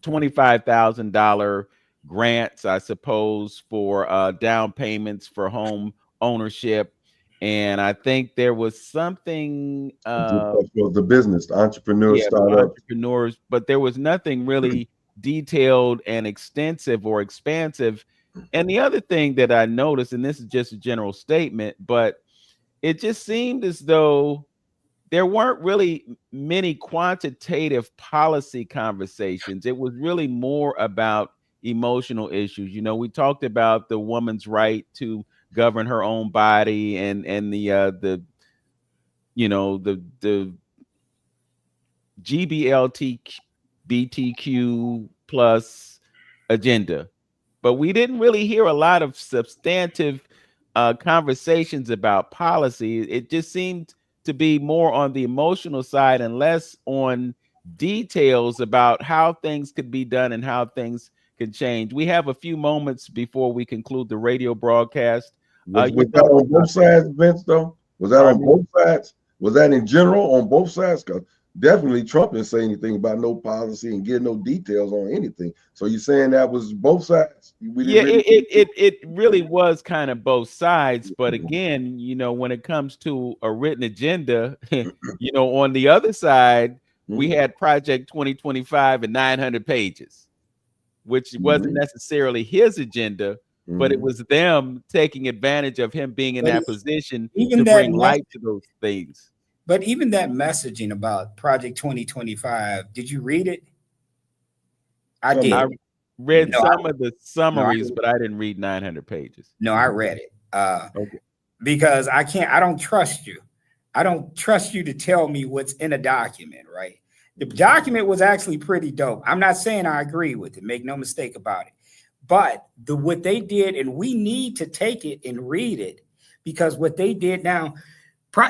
$25,000 grants, I suppose, for down payments for home ownership. And I think there was something, For the business, the entrepreneur yeah, for startup. entrepreneurs, but there was nothing really detailed and extensive or expansive. And the other thing that I noticed, and this is just a general statement, but it just seemed as though there weren't really many quantitative policy conversations. It was really more about emotional issues. You know, we talked about the woman's right to govern her own body and the you know the GBLTBTQ plus agenda, but we didn't really hear a lot of substantive conversations about policy. It just seemed to be more on the emotional side and less on details about how things could be done and how things can change. We have a few moments before we conclude the radio broadcast. Was that on both sides, Vince, though? Was that on both sides? Was that in general on both sides? Because definitely Trump didn't say anything about no policy and get no details on anything. So you're saying that was both sides? It really was kind of both sides. But again, you know, when it comes to a written agenda, you know, on the other side, we had Project 2025 and 900 pages, which wasn't necessarily his agenda, but it was them taking advantage of him being in that position to bring light to those things. But even that messaging about Project 2025, did you read it? I did. I read some of the summaries, but I didn't read 900 pages. No, I read it. Because I don't trust you. I don't trust you to tell me what's in a document, right? The document was actually pretty dope. I'm not saying I agree with it. Make no mistake about it. But what they did, and we need to take it and read it, because what they did now,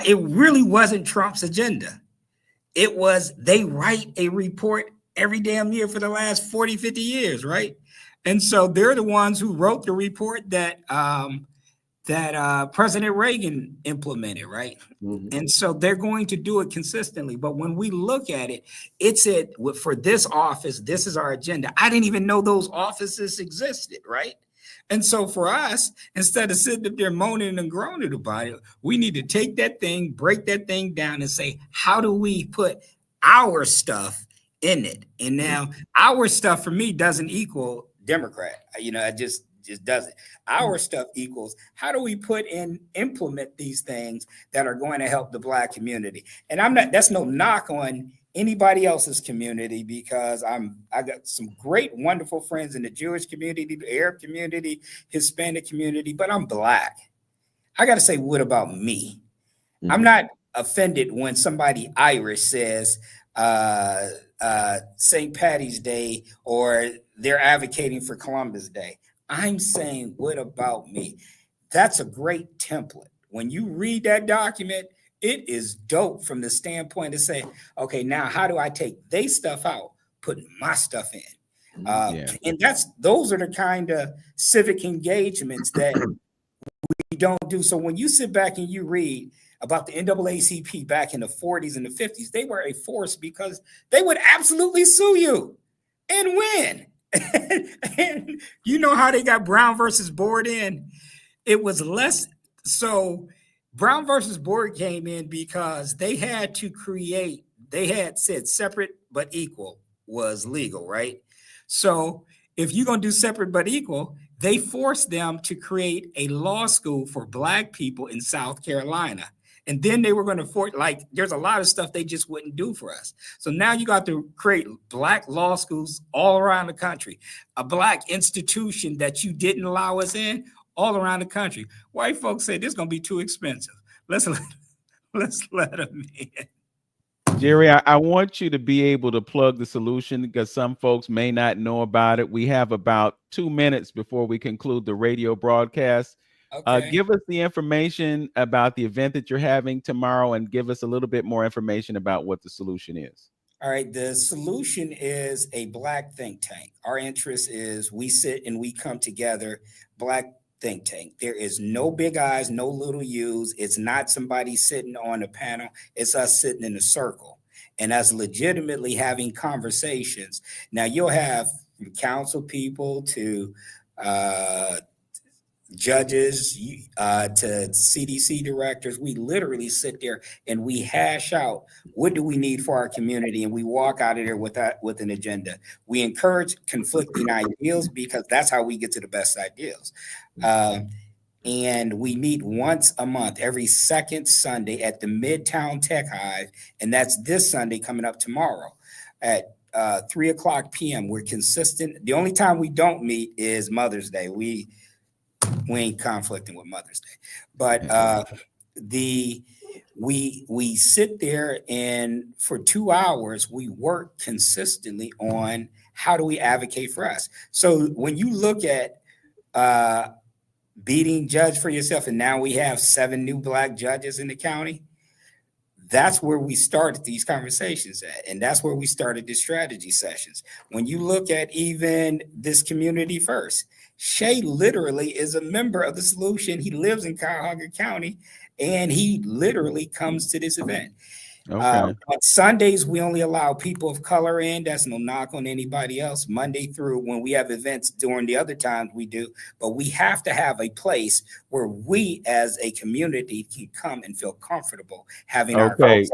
it really wasn't Trump's agenda. It was, they write a report every damn year for the last 40, 50 years, right? And so they're the ones who wrote the report that President Reagan implemented, right? And so they're going to do it consistently. But when we look at it, for this office, this is our agenda. I didn't even know those offices existed, right? And so for us, instead of sitting up there moaning and groaning about it, we need to take that thing, break that thing down and say, how do we put our stuff in it? And now our stuff for me doesn't equal Democrat. You know, it just doesn't. Our stuff equals how do we implement these things that are going to help the Black community? And that's no knock on anybody else's community, because I got some great, wonderful friends in the Jewish community, the Arab community, Hispanic community, but I'm Black. I got to say, what about me? I'm not offended when somebody Irish says St. Patty's Day or they're advocating for Columbus Day. I'm saying, what about me? That's a great template. When you read that document, it is dope from the standpoint to say, okay, now how do I take their stuff out, put my stuff in? And those are the kind of civic engagements that we don't do. So when you sit back and you read about the NAACP back in the 40s and the 50s, they were a force because they would absolutely sue you and win. And you know how they got Brown versus Board in? It was less so. Brown versus Board came in because they had said separate but equal was legal, right? So if you're going to do separate but equal, they forced them to create a law school for Black people in South Carolina. And then they were going to there's a lot of stuff they just wouldn't do for us. So now you got to create Black law schools all around the country, a Black institution that you didn't allow us in all around the country. White folks say this is going to be too expensive. Let's let them in. Jerry, I want you to be able to plug the solution because some folks may not know about it. We have about 2 minutes before we conclude the radio broadcast. Okay. Give us the information about the event that you're having tomorrow and give us a little bit more information about what the solution is. All right. The solution is a Black think tank. Our interest is we sit and we come together, Black think tank. There is no big I's, no little U's. It's not somebody sitting on a panel. It's us sitting in a circle and us legitimately having conversations. Now you'll have from council people to judges to CDC directors. We literally sit there and we hash out what do we need for our community, and we walk out of there with an agenda. We encourage conflicting ideals because that's how we get to the best ideals. And we meet once a month, every second Sunday at the Midtown Tech Hive, and that's this Sunday coming up tomorrow at 3:00 p.m. We're consistent. The only time we don't meet is Mother's Day. We ain't conflicting with Mother's Day, but we sit there and for 2 hours we work consistently on how do we advocate for us. So when you look at beating Judge for Yourself, and now we have 7 new Black judges in the county, that's where we started these conversations at, and that's where we started the strategy sessions. When you look at even this Community First, Shay literally is a member of the solution. He lives in Cuyahoga County, and he literally comes to this event. Okay. On Sundays, we only allow people of color in. That's no knock on anybody else. Monday through, when we have events during the other times we do, but we have to have a place where we as a community can come and feel comfortable having our conversations.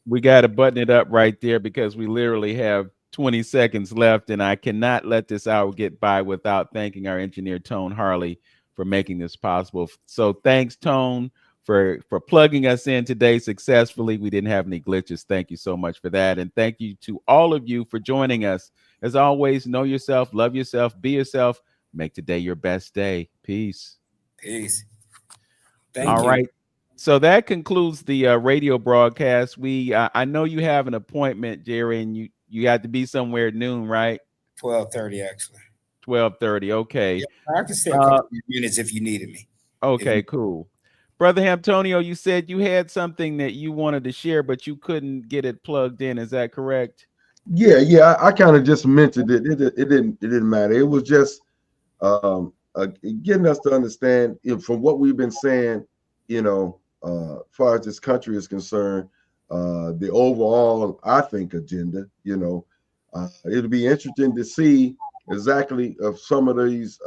We got to button it up right there because we literally have 20 seconds left, and I cannot let this hour get by without thanking our engineer, Tone Harley, for making this possible. So thanks, Tone, for plugging us in today successfully. We didn't have any glitches. Thank you so much for that. And thank you to all of you for joining us. As always, know yourself, love yourself, be yourself, make today your best day. Peace. Peace. Thank you. All right. So that concludes the radio broadcast. I know you have an appointment, Jerry, and you had to be somewhere at noon, right? 12:30, actually. 12:30. Okay. Yeah, I can stay a couple of minutes if you needed me. Okay, cool. Brother Antonio, you said you had something that you wanted to share, but you couldn't get it plugged in. Is that correct? Yeah. I kind of just mentioned it. It didn't matter. It was just getting us to understand from what we've been saying, as far as this country is concerned, the overall, I think, agenda. It'll be interesting to see exactly of some of these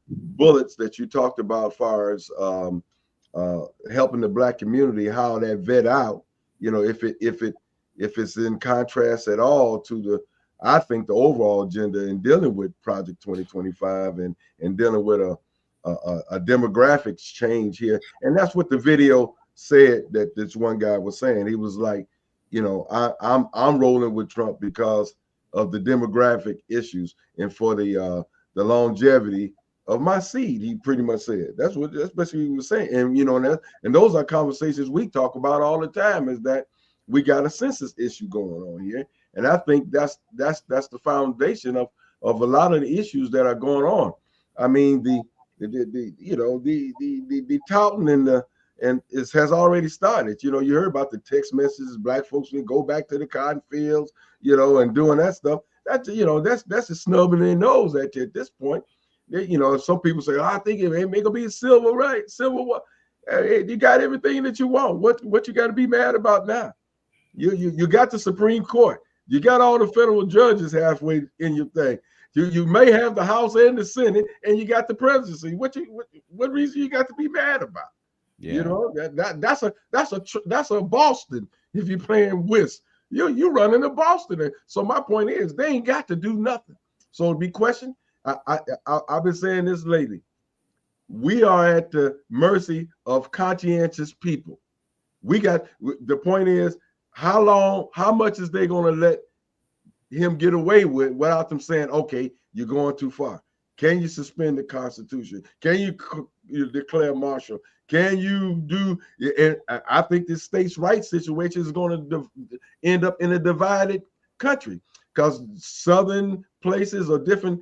bullets that you talked about, as far as helping the Black community, how that vet out, if it's in contrast at all to I think the overall agenda in dealing with Project 2025 and dealing with a demographics change here. And that's what the video said that this one guy was saying. He was like, I'm rolling with Trump because of the demographic issues and for the longevity of my seed. He pretty much said that's basically what he was saying. And those are conversations we talk about all the time, is that we got a census issue going on here. And I think that's the foundation of a lot of the issues that are going on. I mean, the touting and it has already started. You heard about the text messages, Black folks can go back to the cotton fields, and doing that stuff. That's a snub in their nose at this point. Some people say, I think it may gonna be civil, right? Civil what? Hey, you got everything that you want. What you got to be mad about now? You got the Supreme Court. You got all the federal judges halfway in your thing. You may have the House and the Senate, and you got the presidency. What reason you got to be mad about? Yeah. That's a Boston. If you're playing whist, you running to Boston. So my point is, they ain't got to do nothing. So to be questioned, I've been saying this lately. We are at the mercy of conscientious people. The point is, how much is they going to let him get away with without them saying, okay, you're going too far? Can you suspend the Constitution? Can you declare martial? Can you do? And I think this states' rights situation is going to end up in a divided country, because southern places or different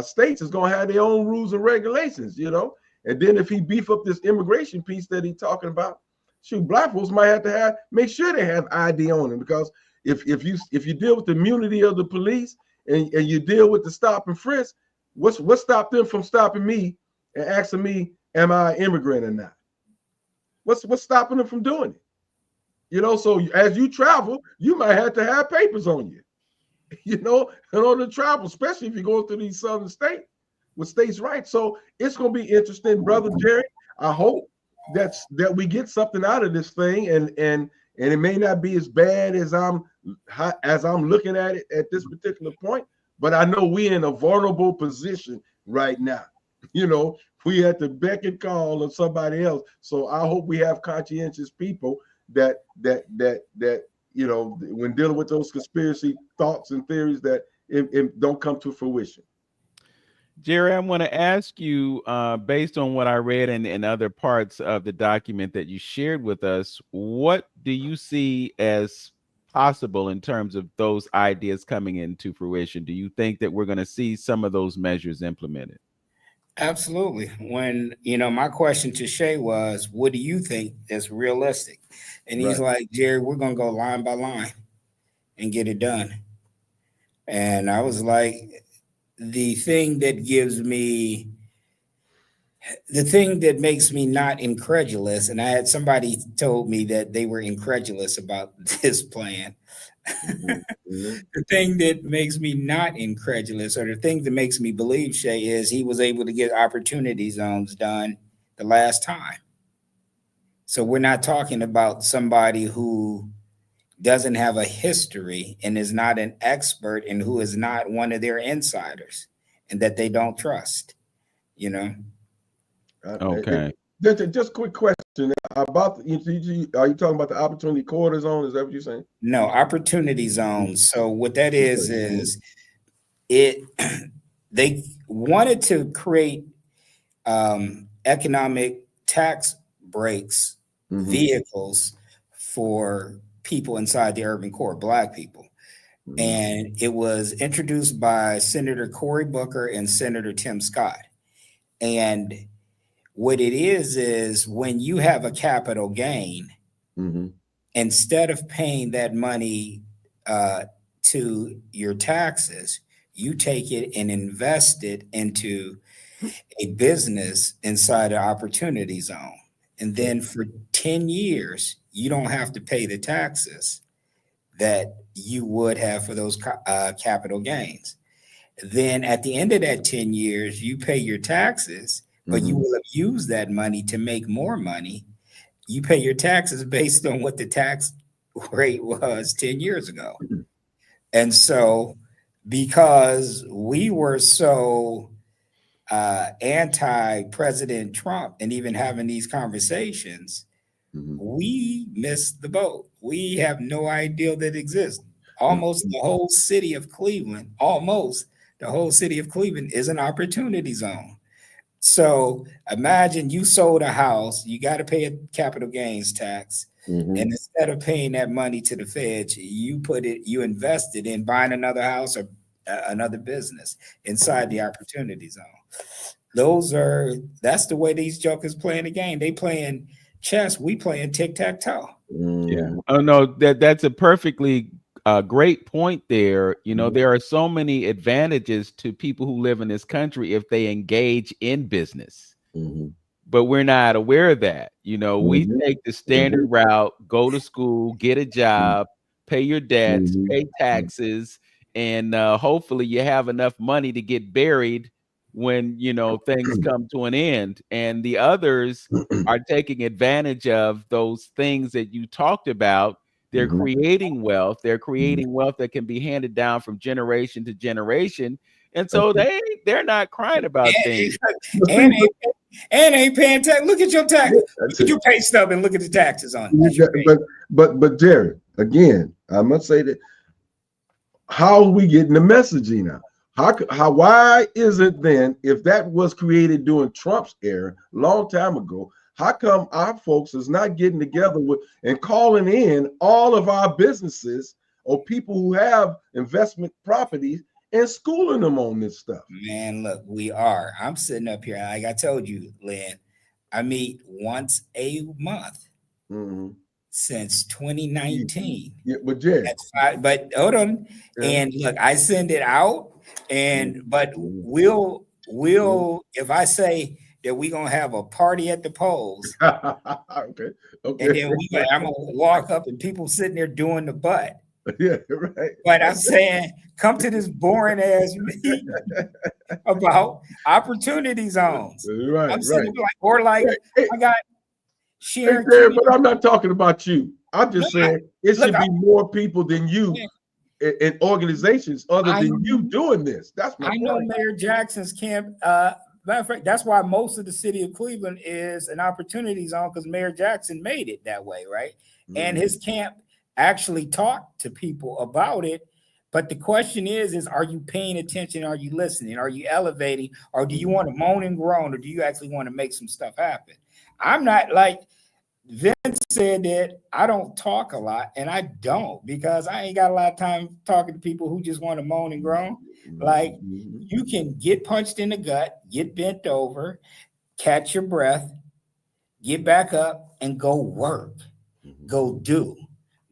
states is going to have their own rules and regulations, And then if he beef up this immigration piece that he's talking about, shoot, Black folks might have to make sure they have ID on them, because if you deal with the immunity of the police and you deal with the stop and frisk, what stopped them from stopping me and asking me, am I an immigrant or not? What's stopping them from doing it? So as you travel, you might have to have papers on you. in order to travel, especially if you're going through these southern states with states' rights. So it's going to be interesting, brother Jerry. I hope that we get something out of this thing, and it may not be as bad as I'm looking at it at this particular point, but I know we're in a vulnerable position right now. We at the beck and call of somebody else. So I hope we have conscientious people that when dealing with those conspiracy thoughts and theories, that it don't come to fruition. Jerry, I want to ask you, based on what I read in other parts of the document that you shared with us, what do you see as possible in terms of those ideas coming into fruition? Do you think that we're going to see some of those measures implemented? Absolutely. When, my question to Shay was, what do you think is realistic? And he's like, Jerry, we're going to go line by line and get it done. And I was like, the thing that makes me not incredulous, and I had somebody told me that they were incredulous about this plan. The thing that makes me not incredulous, or the thing that makes me believe, Shay, is he was able to get opportunity zones done the last time. So we're not talking about somebody who doesn't have a history and is not an expert and who is not one of their insiders and that they don't trust, Okay. Just quick question about are you talking about the opportunity corridor zone? Is that what you're saying? No, opportunity zones. So what that is they wanted to create economic tax breaks vehicles for people inside the urban core, Black people. And it was introduced by Senator Cory Booker and Senator Tim Scott. And what it is when you have a capital gain, instead of paying that money to your taxes, you take it and invest it into a business inside an opportunity zone. And then for 10 years, you don't have to pay the taxes that you would have for those capital gains. Then at the end of that 10 years, you pay your taxes, but you will have used that money to make more money. You pay your taxes based on what the tax rate was 10 years ago. And so because we were so anti-President Trump and even having these conversations, we missed the boat. We have no idea that exists. Almost the whole city of Cleveland, is an opportunity zone. So imagine you sold a house, you got to pay a capital gains tax. And instead of paying that money to the feds, you invested in buying another house or another business inside the opportunity zone. That's the way these jokers playing the game. They playing chess, we playing tic-tac-toe. Yeah. Oh no, that's a perfectly great point there. There are so many advantages to people who live in this country if they engage in business. But we're not aware of that. We take the standard route, go to school, get a job, pay your debts, pay taxes, and hopefully you have enough money to get buried when things come to an end. And the others are taking advantage of those things that you talked about. They're creating wealth. They're creating wealth that can be handed down from generation to generation. And so they're not crying about things. And ain't paying tax. Look at your tax. Look at your pay stub and look at the taxes on it. But Jerry, again, I must say that how are we getting the messaging out? Why is it then, if that was created during Trump's era, long time ago, how come our folks is not getting together and calling in all of our businesses or people who have investment properties and schooling them on this stuff? Man, look, we are. I'm sitting up here, like I told you, Lynn, I meet once a month since 2019. Yeah, but Jerry. But hold on. Yeah. And look, I send it out. But we'll if I say that we're gonna have a party at the polls, okay. And then I'm gonna walk up and people sitting there doing the butt. Yeah, right. But I'm saying, come to this boring ass meeting about opportunity zones. Right, I'm sitting right. like, or like, Hey, I got hey, Sharon Jared, King. but I'm not talking about you. I'm just No, saying it look, should be more people than you man, in organizations other I than you doing this. That's my I know point. Mayor Jackson's camp. Matter of fact, that's why most of the city of Cleveland is an opportunity zone, because Mayor Jackson made it that way, right? And his camp actually talked to people about it. But the question is are you paying attention? Are you listening? Are you elevating? Or do you want to moan and groan? Or do you actually want to make some stuff happen? I'm not like Vince said that I don't talk a lot, and I don't, because I ain't got a lot of time talking to people who just want to moan and groan. Like, you can get punched in the gut, get bent over, catch your breath, get back up, and go work, go do,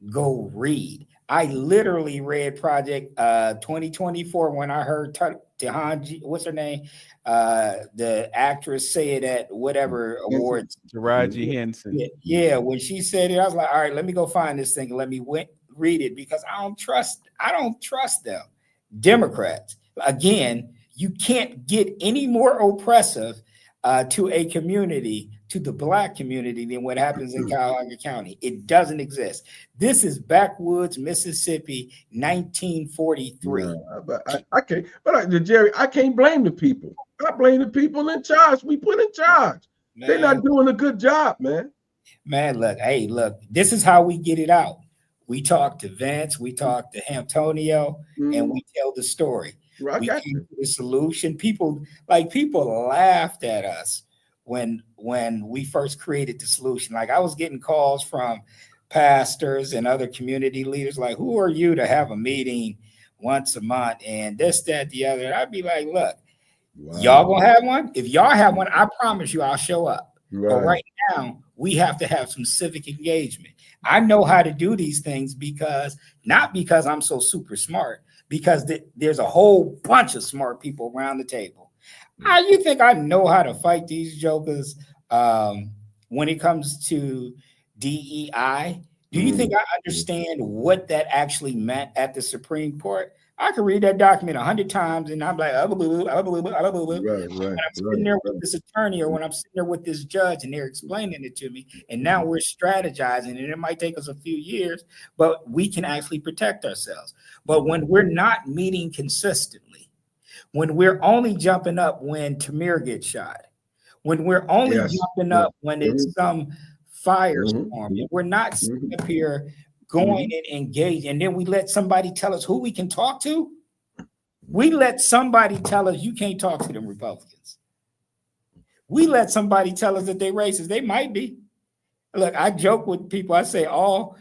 go read. I literally read Project 2024 when I heard Tahanji, what's her name? The actress say it at whatever awards. Taraji Henson. Yeah, when she said it, I was like, all right, let me go find this thing and let me read it, because I don't trust them. Democrats, again, you can't get any more oppressive to a community, to the Black community, than what happens in Cuyahoga County. It doesn't exist. This is backwoods Mississippi, 1943. Yeah, but I can't. But Jerry, I can't blame the people. I blame the people in charge. We put in charge. Man, They're not doing a good job, man. Man, look, this is how we get it out. We talk to Vince, we talk to Antonio, and we tell the story. Right, we came to the solution. People laughed at us when we first created the solution. Like, I was getting calls from pastors and other community leaders, like, who are you to have a meeting once a month and this, that, the other? And I'd be like, look, y'all gonna have one? If y'all have one, I promise you I'll show up. Right. But right now, we have to have some civic engagement. I know how to do these things not because I'm so super smart, because there's a whole bunch of smart people around the table. You think I know how to fight these jokers when it comes to DEI? Do you think I understand what that actually meant at the Supreme Court? I could read that document 100 times and I'm like, I believe. When I'm sitting there with this attorney, or when I'm sitting there with this judge and they're explaining it to me, and now we're strategizing, and it might take us a few years, but we can actually protect ourselves. But when we're not meeting consistently, when we're only jumping up when Tamir gets shot, when we're only jumping up when it's some firestorm, we're not sitting up here going and engage, and then we let somebody tell us who we can talk to. We let somebody tell us you can't talk to them Republicans. We let somebody tell us that they're racist. They might be. Look, I joke with people. I say all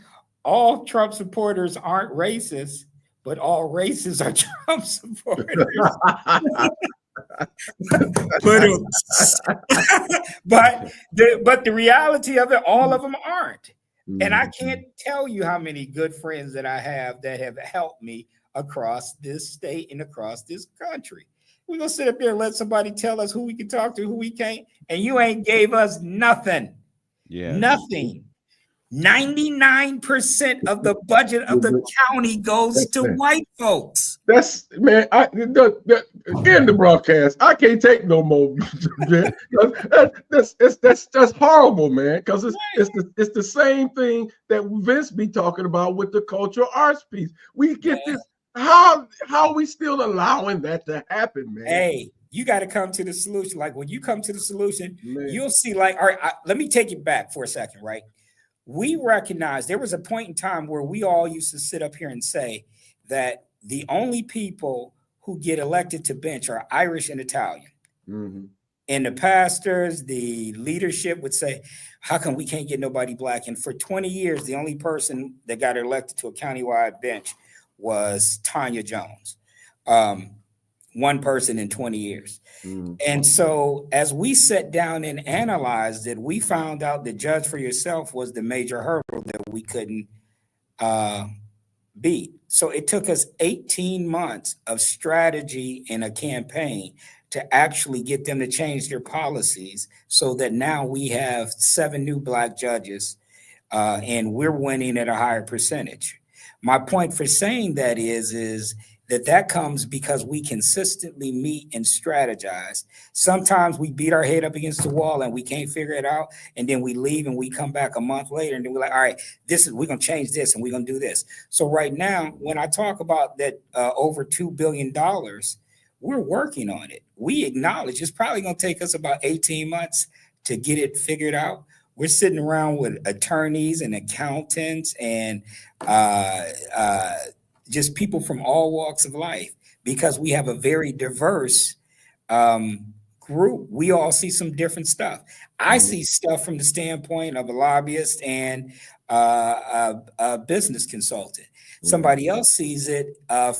Trump supporters aren't racist, but all racists are Trump supporters. but the reality of it, all of them aren't. And I can't tell you how many good friends that I have that have helped me across this state and across this country. We're going to sit up there and let somebody tell us who we can talk to, who we can't. And you ain't gave us nothing. Yeah. Nothing. 99% of the budget of the county goes to white folks. That's, man, end the broadcast. I can't take no more. That's horrible, man, because it's the same thing that Vince be talking about with the cultural arts piece. We get this. How are we still allowing that to happen, man? Hey, you got to come to the solution. Like, when you come to the solution, you'll see, like, all right, let me take it back for a second, right? We recognize there was a point in time where we all used to sit up here and say that the only people who get elected to bench are Irish and Italian. And the pastors, the leadership would say, how come we can't get nobody Black? And for 20 years, the only person that got elected to a countywide bench was Tanya Jones. One person in 20 years. And so as we sat down and analyzed it, we found out that judge for yourself was the major hurdle that we couldn't beat. So it took us 18 months of strategy and a campaign to actually get them to change their policies, so that now we have 7 new Black judges and we're winning at a higher percentage. My point for saying that is that comes because we consistently meet and strategize. Sometimes we beat our head up against the wall and we can't figure it out, and then we leave and we come back a month later and then we're like, all right, we're gonna change this and we're gonna do this. So right now, when I talk about that over $2 billion, we're working on it. We acknowledge it's probably gonna take us about 18 months to get it figured out. We're sitting around with attorneys and accountants and just people from all walks of life, because we have a very diverse group. We all see some different stuff. I see stuff from the standpoint of a lobbyist and a business consultant. Somebody else sees it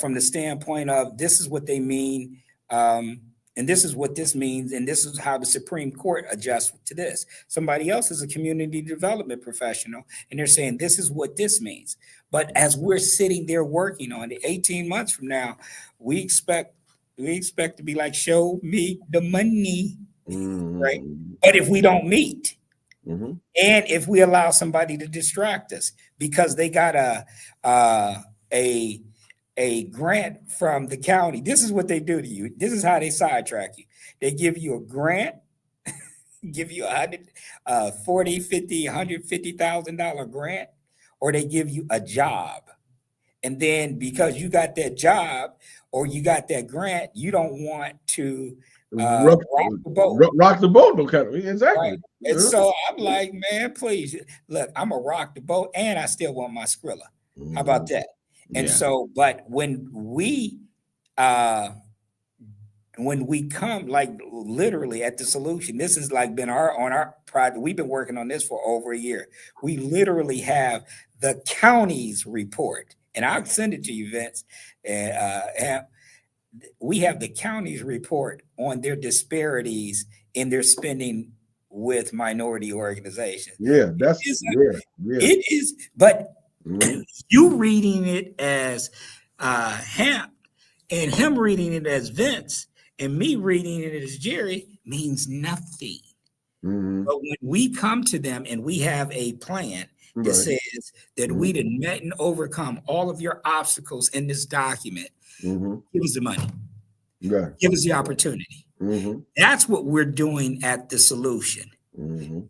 from the standpoint of this is what they mean, and this is what this means, and this is how the Supreme Court adjusts to this. Somebody else is a community development professional, and they're saying this is what this means. But as we're sitting there working on it, 18 months from now, we expect to be like, show me the money, right? But if we don't meet, and if we allow somebody to distract us because they got a grant from the county, this is what they do to you. This is how they sidetrack you. They give you a grant, give you $40,000, $50,000, $150,000 grant, or they give you a job. And then because you got that job or you got that grant, you don't want to rock the boat. Rock the boat, exactly. Right? And so I'm like, man, please, look, I'm gonna rock the boat and I still want my Skrilla. How about that? And so, but when we come, like literally at the solution, this has like been on our project. We've been working on this for over a year. We literally have the county's report, and I'll send it to you, Vince. And we have the county's report on their disparities in their spending with minority organizations. Yeah, it is, but you reading it as Hamp and him reading it as Vince and me reading it as Jerry means nothing. But when we come to them and we have a plan that says that we did met and overcome all of your obstacles in this document, give us the money. Give us the opportunity. That's what we're doing at the solution.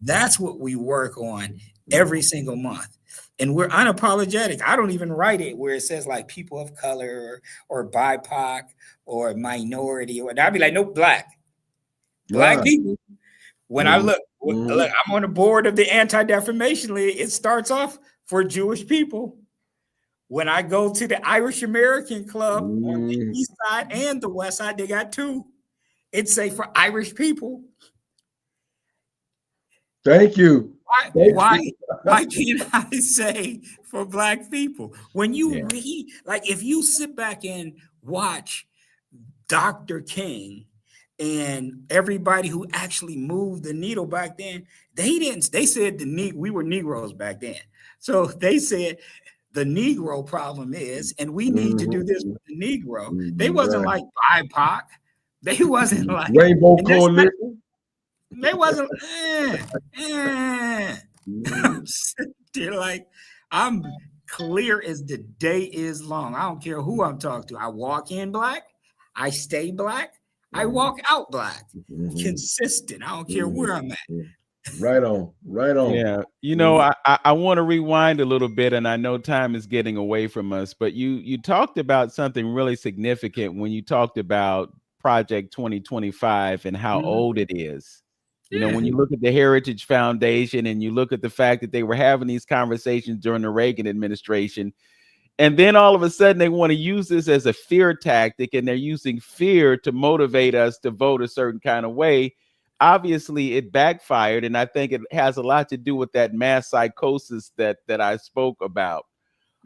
That's what we work on every single month. And we're unapologetic. I don't even write it where it says like people of color or BIPOC or minority, or I'd be like, no, black people. When I look, I'm on the board of the Anti-Defamation League. It starts off for Jewish people. When I go to the Irish American Club on the east side and the west side, they got two. It say for Irish people. Thank you. Why can't I say for black people? When you read, like if you sit back and watch Dr. King and everybody who actually moved the needle back then, they said we were Negroes back then. So they said the Negro problem is, and we need to do this with the Negro. They wasn't like BIPOC. They wasn't like Rainbow Coalition. They wasn't. They're like, I'm clear as the day is long. I don't care who I'm talking to. I walk in black. I stay black. I walk out black. Consistent. I don't care where I'm at. Right on. Yeah. You know, I want to rewind a little bit, and I know time is getting away from us, but you talked about something really significant when you talked about Project 2025 and how old it is. You know, when you look at the Heritage Foundation and you look at the fact that they were having these conversations during the Reagan administration, and then all of a sudden they want to use this as a fear tactic, and they're using fear to motivate us to vote a certain kind of way. Obviously, it backfired, and I think it has a lot to do with that mass psychosis that I spoke about.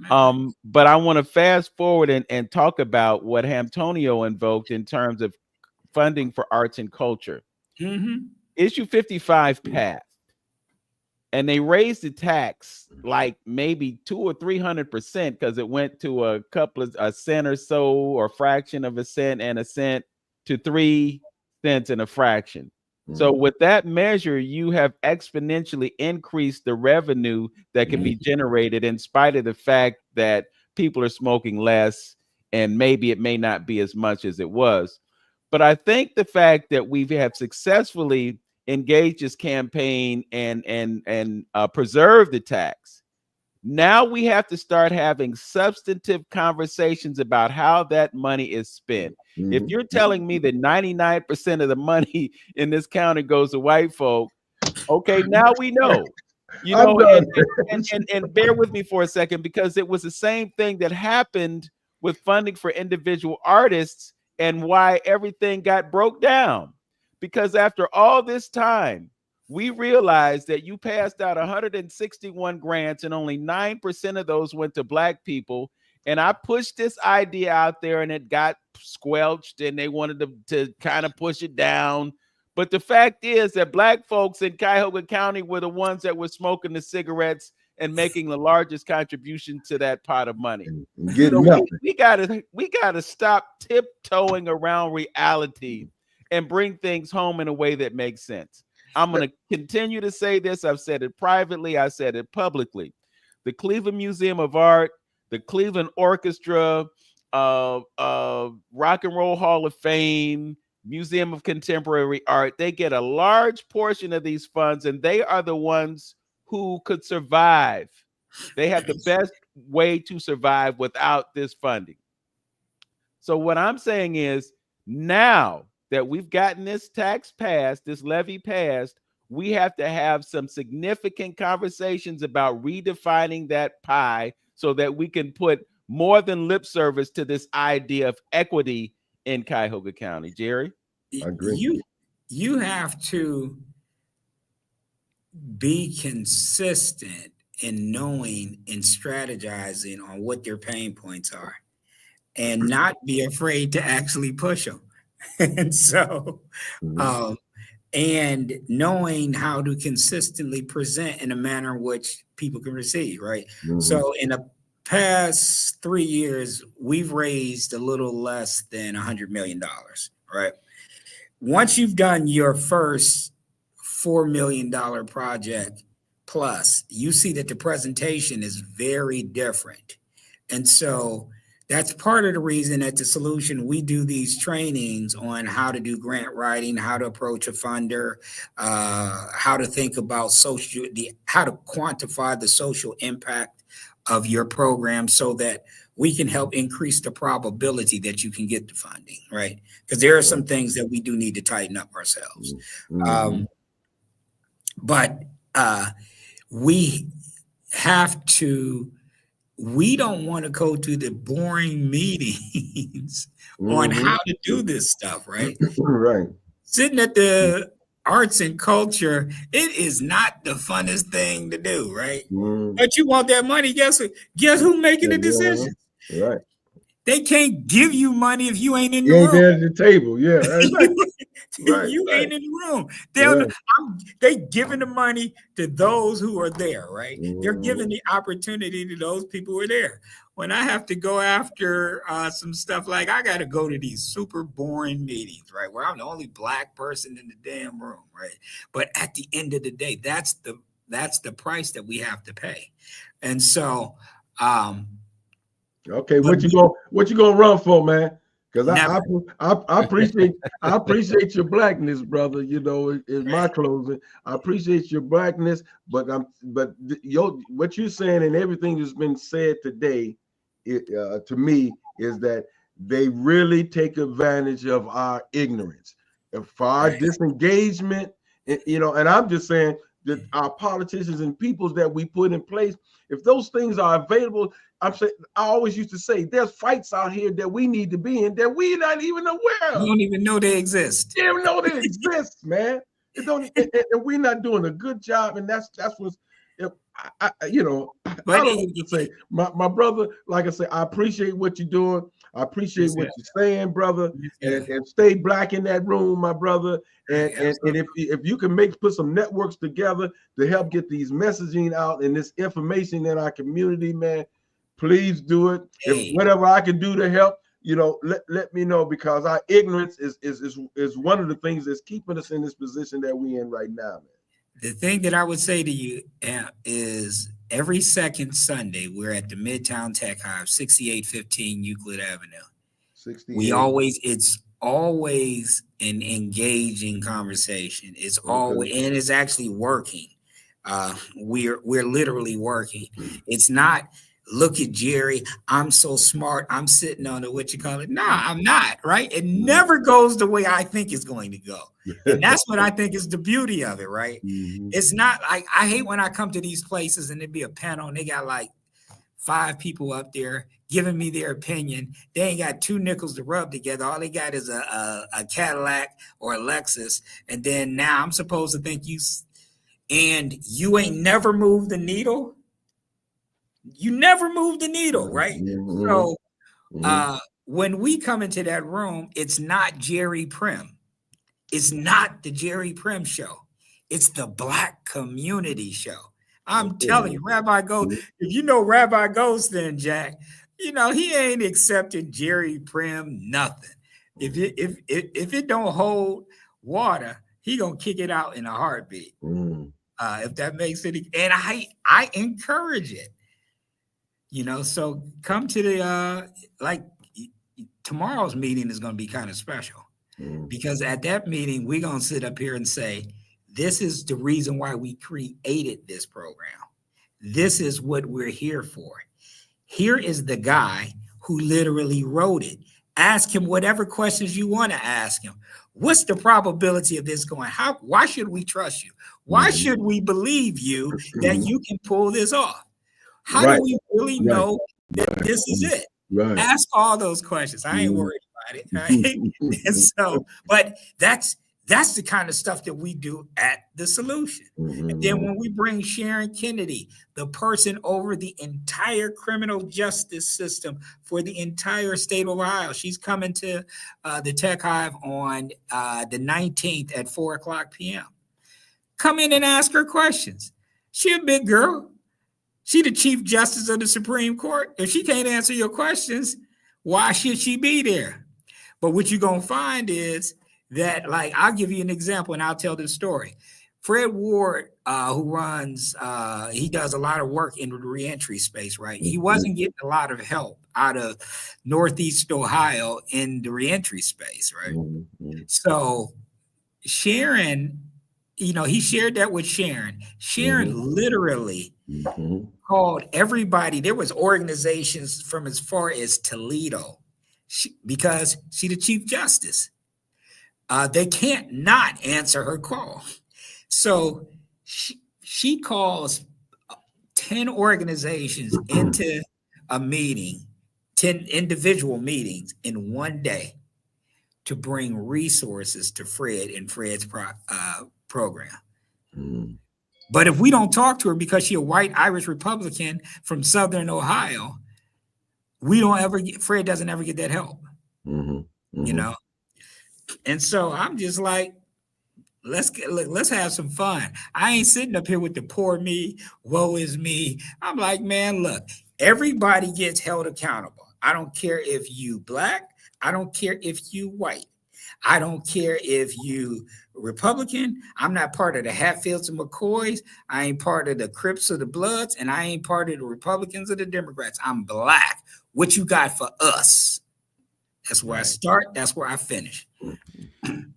But I want to fast forward and talk about what Hamptonio invoked in terms of funding for arts and culture. Issue 55 passed, and they raised the tax like maybe 200% or 300% because it went to a cent or so, or a fraction of a cent and a cent, to 3 cents and a fraction. So with that measure, you have exponentially increased the revenue that can be generated in spite of the fact that people are smoking less and maybe it may not be as much as it was. But I think the fact that we have successfully engaged this campaign and preserved the tax, now we have to start having substantive conversations about how that money is spent. If you're telling me that 99% of the money in this county goes to white folk, okay, now we know. You know, and bear with me for a second, because it was the same thing that happened with funding for individual artists and why everything got broke down. Because after all this time, we realized that you passed out 161 grants and only 9% of those went to Black people. And I pushed this idea out there and it got squelched and they wanted to kind of push it down. But the fact is that Black folks in Cuyahoga County were the ones that were smoking the cigarettes and making the largest contribution to that pot of money. So we gotta stop tiptoeing around reality and bring things home in a way that makes sense. I'm going to continue to say this. I've said it privately. I said it publicly. The Cleveland Museum of Art, the Cleveland Orchestra, Rock and Roll Hall of Fame, Museum of Contemporary Art, they get a large portion of these funds, and they are the ones who could survive. They have the best way to survive without this funding. So what I'm saying is, now that we've gotten this tax passed, this levy passed, we have to have some significant conversations about redefining that pie so that we can put more than lip service to this idea of equity in Cuyahoga County. Jerry? I agree. You have to be consistent in knowing and strategizing on what their pain points are and not be afraid to actually push them. And so, and knowing how to consistently present in a manner in which people can receive, right? So in the past 3 years, we've raised a little less than $100 million, right? Once you've done your first $4 million project plus, you see that the presentation is very different. And so that's part of the reason that the solution, we do these trainings on how to do grant writing, how to approach a funder, how to think about how to quantify the social impact of your program so that we can help increase the probability that you can get the funding, right? Because there are some things that we do need to tighten up ourselves. But we have to, we don't want to go to the boring meetings on how to do this stuff, right? Right. Sitting at the arts and culture, it is not the funnest thing to do, right? But you want that money, guess who making the decisions? Right. They can't give you money if you ain't in the You ain't room. there at the table, yeah. Right. You ain't in the room. They giving the money to those who are there, right? They're giving the opportunity to those people who are there. When I have to go after some stuff, like I got to go to these super boring meetings, right, where I'm the only Black person in the damn room, right? But at the end of the day, that's the price that we have to pay. And so, okay, what you gonna run for, man? Because I appreciate your Blackness, brother. You know, in my closing, I appreciate your Blackness, but what you're saying and everything that's been said today, to me, is that they really take advantage of our ignorance, for our disengagement. You know, and I'm just saying that our politicians and peoples that we put in place, if those things are available, I always used to say there's fights out here that we need to be in that we're not even aware of. You don't even know they exist. You don't know they exist, man. And we're not doing a good job, and that's what's, I don't know what to say. My brother, like I said, I appreciate what you're doing. I appreciate what you're saying, brother, and stay Black in that room, my brother. And if you can put some networks together to help get these messaging out and this information in our community, man, please do it. If whatever I can do to help, let me know, because our ignorance is one of the things that's keeping us in this position that we in right now, man. The thing that I would say to you is every second Sunday, we're at the Midtown Tech Hive, 6815 Euclid Avenue. 68. It's always an engaging conversation. It's always, and it's actually working. We're literally working. It's not, look at Jerry, I'm so smart, I'm sitting on the Nah, I'm not, right? It never goes the way I think it's going to go. And that's what I think is the beauty of it, right? It's not like, I hate when I come to these places and there'd be a panel and they got like 5 people up there giving me their opinion. They ain't got 2 nickels to rub together. All they got is a Cadillac or a Lexus. And then now I'm supposed to think you ain't never moved the needle. You never moved the needle, right? So when we come into that room, it's not Jerry Prim. It's not the Jerry Prim show. It's the Black community show. I'm telling you, Rabbi Ghost, if you know Rabbi Ghost, then Jack, he ain't accepting Jerry Prim, nothing. If it don't hold water, he gonna kick it out in a heartbeat. If that makes it, and I encourage it. So come to the tomorrow's meeting is going to be kind of special, because at that meeting we're going to sit up here and say, this is the reason why we created this program. This is what we're here for. Here is the guy who literally wrote it. Ask him whatever questions you want to ask him. What's the probability of this going? Why should we trust you? Why should we believe you that you can pull this off? How do we really know that this is it? Ask all those questions. I ain't worried about it. Right? And so, but that's the kind of stuff that we do at The Solution. And then when we bring Sharon Kennedy, the person over the entire criminal justice system for the entire state of Ohio, she's coming to the Tech Hive on the 19th at 4:00 p.m. Come in and ask her questions. She a big girl. She the Chief Justice of the Supreme Court. If she can't answer your questions, why should she be there? But what you're going to find is that, like, I'll give you an example and I'll tell this story. Fred Ward, who runs, he does a lot of work in the reentry space, right? He wasn't getting a lot of help out of Northeast Ohio in the reentry space, right? So Sharon, he shared that with Sharon. Sharon literally called everybody. There was organizations from as far as Toledo, because she's the Chief Justice. They can't not answer her call. So she calls 10 organizations into a meeting, 10 individual meetings in one day to bring resources to Fred and Fred's program. But if we don't talk to her because she's a white Irish Republican from Southern Ohio, Fred doesn't ever get that help. And so I'm just like, let's have some fun. I ain't sitting up here with the poor me, woe is me. I'm like, man, look, everybody gets held accountable. I don't care if you Black. I don't care if you white. I don't care if you Republican. I'm not part of the Hatfields and McCoys. I ain't part of the Crips or the Bloods, and I ain't part of the Republicans or the Democrats. I'm Black. What you got for us? That's where I start. That's where I finish.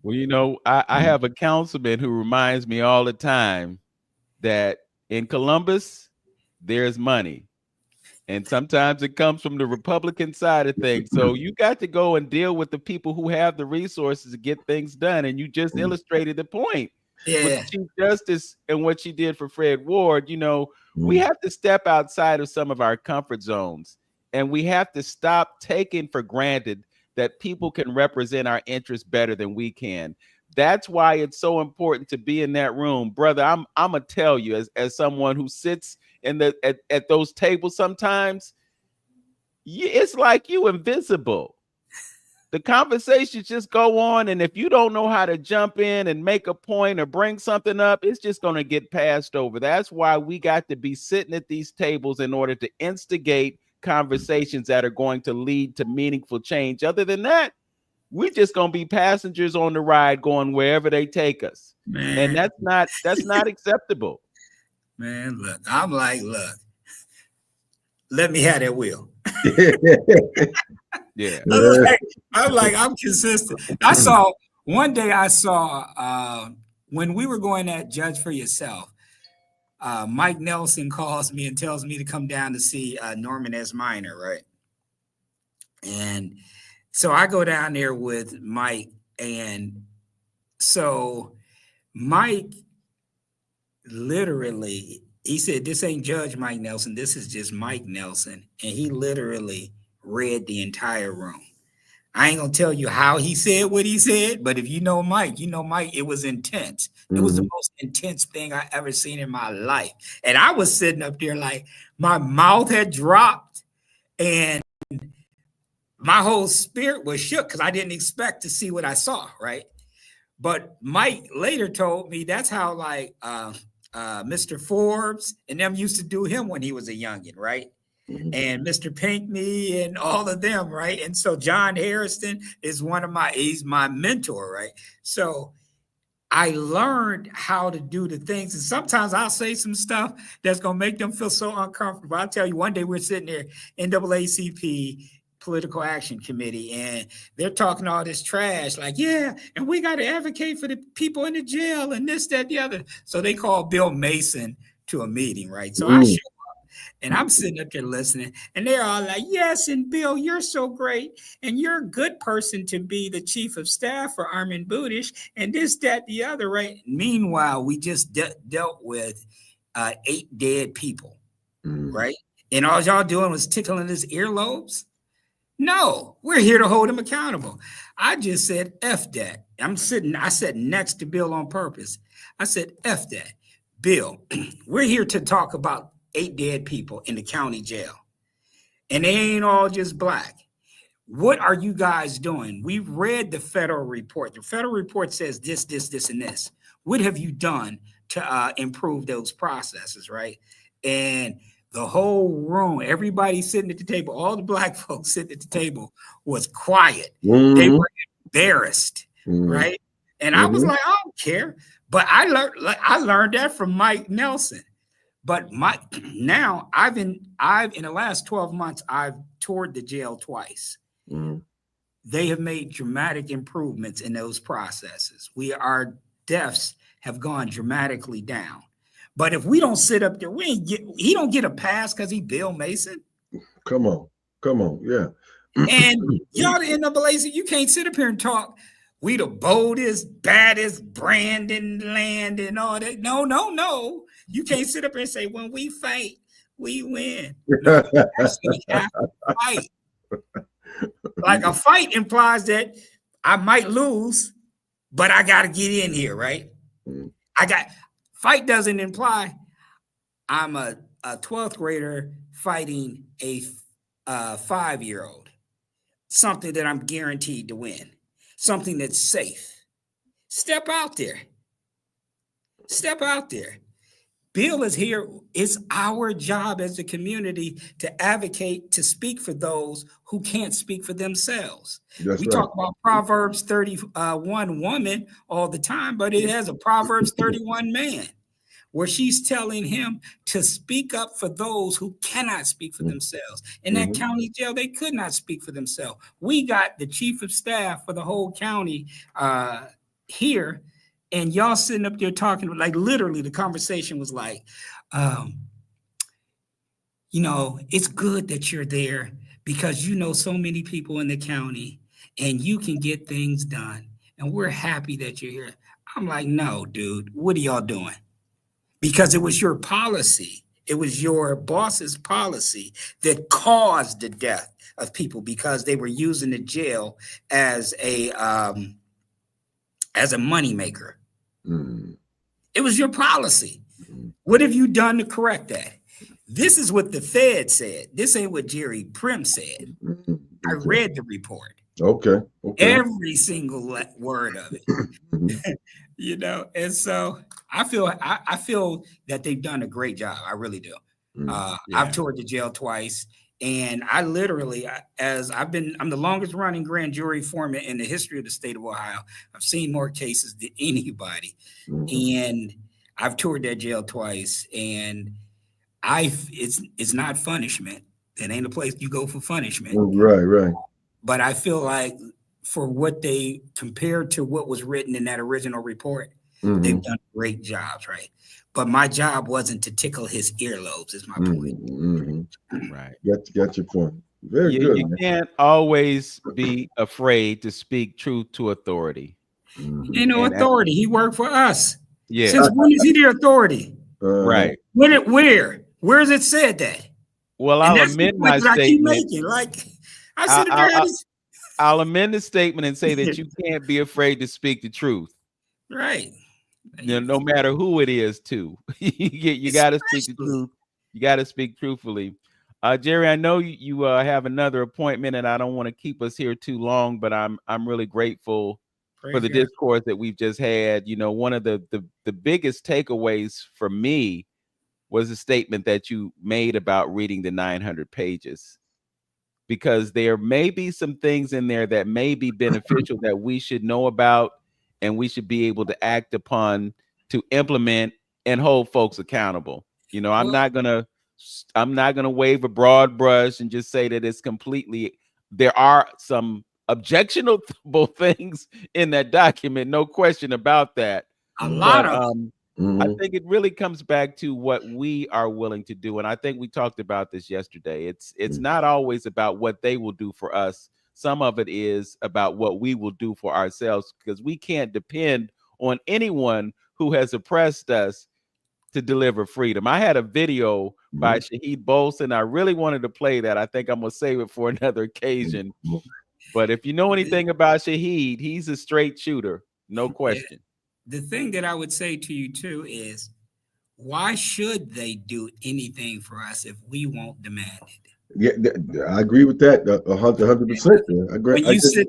Well, I have a councilman who reminds me all the time that in Columbus, there's money. And sometimes it comes from the Republican side of things. So you got to go and deal with the people who have the resources to get things done. And you just illustrated the point with the Chief Justice and what she did for Fred Ward. We have to step outside of some of our comfort zones, and we have to stop taking for granted that people can represent our interests better than we can. That's why it's so important to be in that room, brother. I'm gonna tell you, as someone who sits in at those tables, sometimes it's like you invisible. The conversations just go on, and if you don't know how to jump in and make a point or bring something up, it's just going to get passed over. That's why we got to be sitting at these tables in order to instigate conversations that are going to lead to meaningful change. Other than that, we're just going to be passengers on the ride going wherever they take us. Man. And that's not acceptable. Man, look, I'm like, look, let me have that wheel. Yeah. I'm consistent. One day I saw when we were going at Judge for Yourself, Mike Nelson calls me and tells me to come down to see Norman S. Minor, right? And so I go down there with Mike, and so Mike literally, he said, this ain't Judge Mike Nelson, this is just Mike Nelson. And he literally read the entire room. I ain't gonna tell you how he said what he said, but if you know Mike, it was intense. It was the most intense thing I ever seen in my life. And I was sitting up there like my mouth had dropped and my whole spirit was shook because I didn't expect to see what I saw, right? But Mike later told me that's how like Mr. Forbes and them used to do him when he was a youngin', right? And Mr. Pinckney and all of them, right? And so John Harrison is he's my mentor, right? So I learned how to do the things. And sometimes I'll say some stuff that's going to make them feel so uncomfortable. I'll tell you, one day we're sitting there, NAACP, Political Action Committee, and they're talking all this trash, like, yeah, and we got to advocate for the people in the jail and this, that, the other. So they called Bill Mason to a meeting, right? So I show up and I'm sitting up there listening, and they're all like, yes, and Bill, you're so great, and you're a good person to be the chief of staff for Armin Budish, and this, that, the other, right? Meanwhile, we just dealt with 8 dead people, right? And all y'all doing was tickling his earlobes. No, we're here to hold him accountable. I just said, F that. I sat next to Bill on purpose. I said, F that. Bill, we're here to talk about 8 dead people in the county jail. And they ain't all just Black. What are you guys doing? We've read the federal report. The federal report says this, this, this, and this. What have you done to improve those processes, right? And the whole room, everybody sitting at the table, all the Black folks sitting at the table was quiet. They were embarrassed, right? And I was like, I don't care. But I learned that from Mike Nelson. But now in the last 12 months, I've toured the jail twice. They have made dramatic improvements in those processes. Our deaths have gone dramatically down. But if we don't sit up there, he don't get a pass because he Bill Mason. Come on, yeah. And y'all the NAACP, you can't sit up here and talk. We the boldest, baddest brand in the land and all that. No. You can't sit up here and say, when we fight, we win. No, you have to fight. Like a fight implies that I might lose, but I got to get in here, right? Fight doesn't imply I'm a 12th grader fighting a 5-year-old. Something that I'm guaranteed to win. Something that's safe. Step out there. Bill is here. It's our job as a community to advocate, to speak for those who can't speak for themselves. We talk about Proverbs 31 woman all the time, but it has a Proverbs 31 man, where she's telling him to speak up for those who cannot speak for themselves. In that county jail, they could not speak for themselves. We got the chief of staff for the whole county here, and y'all sitting up there talking, like literally the conversation was like, it's good that you're there because you know so many people in the county and you can get things done. And we're happy that you're here. I'm like, no, dude, what are y'all doing? Because it was your policy. It was your boss's policy that caused the death of people because they were using the jail as a moneymaker. It was your policy. What have you done to correct that? This is what the Fed said. This ain't what Jerry Prim said. I read the report. Okay. Every single word of it. And so I feel that they've done a great job. I really do. I've toured the jail twice, And I literally, I'm the longest running grand jury foreman in the history of the state of Ohio. I've seen more cases than anybody. And I've toured that jail twice. And it's not punishment. It ain't a place you go for punishment. Right. But I feel like for what they compared to what was written in that original report, they've done great jobs, right? But my job wasn't to tickle his earlobes, is my point. Right. Got your point. Very good. You can't always be afraid to speak truth to authority. Ain't no authority. He worked for us. Yeah. Since when is he the authority? Right. Where's it said that? Well, I'll amend my statement. I'll amend the statement and say that you can't be afraid to speak the truth. Right. You know, no matter who it is, too. you got to speak the truth. You got to speak truthfully. Jerry, I know you have another appointment, and I don't want to keep us here too long, but I'm really grateful for the discourse that we've just had. You know, one of the biggest takeaways for me was a statement that you made about reading the 900 pages, because there may be some things in there that may be beneficial that we should know about, and we should be able to act upon to implement and hold folks accountable. You know, I'm not gonna wave a broad brush and just say that it's completely. There are some objectionable things in that document, no question about that. A lot of I think it really comes back to what we are willing to do. And I think we talked about this yesterday. It's not always about what they will do for us. Some of it is about what we will do for ourselves, because we can't depend on anyone who has oppressed us to deliver freedom. I had a video by Shahid Bolson. I really wanted to play that. I think I'm going to save it for another occasion. But if you know anything about Shahid, he's a straight shooter. No question. The thing that I would say to you, too, is why should they do anything for us if we won't demand it? Yeah, I agree with that 100%. I agree. When you sit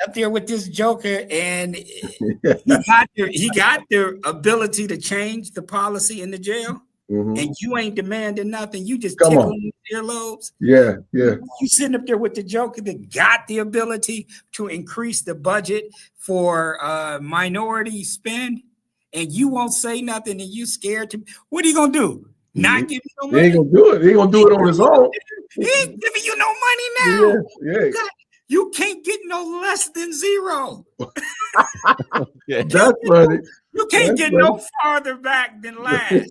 up there with this joker, and he got the ability to change the policy in the jail, and you ain't demanding nothing. You just tickling earlobes. Yeah. You sitting up there with the joker that got the ability to increase the budget for minority spend, and you won't say nothing, and you scared to. What are you gonna do? Not give you no money? He ain't gonna do it. He ain't gonna do it on his own. He ain't giving you no money now. Yeah. You can't get no less than zero. That's funny. You can't get no farther back than last.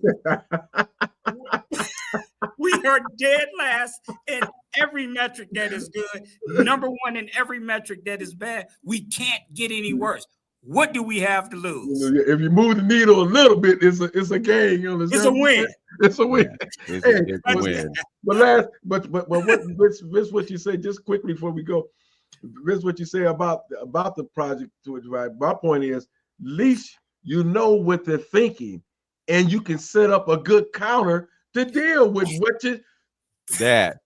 We are dead last in every metric that is good. Number one in every metric that is bad. We can't get any worse. What do we have to lose? If you move the needle a little bit, it's a gain. You know, it's a win. It's a win. It's a win. But what you say, just quickly before we go, this what you say about the project. Right? My point is, at least you know what they're thinking, and you can set up a good counter to deal with what you. That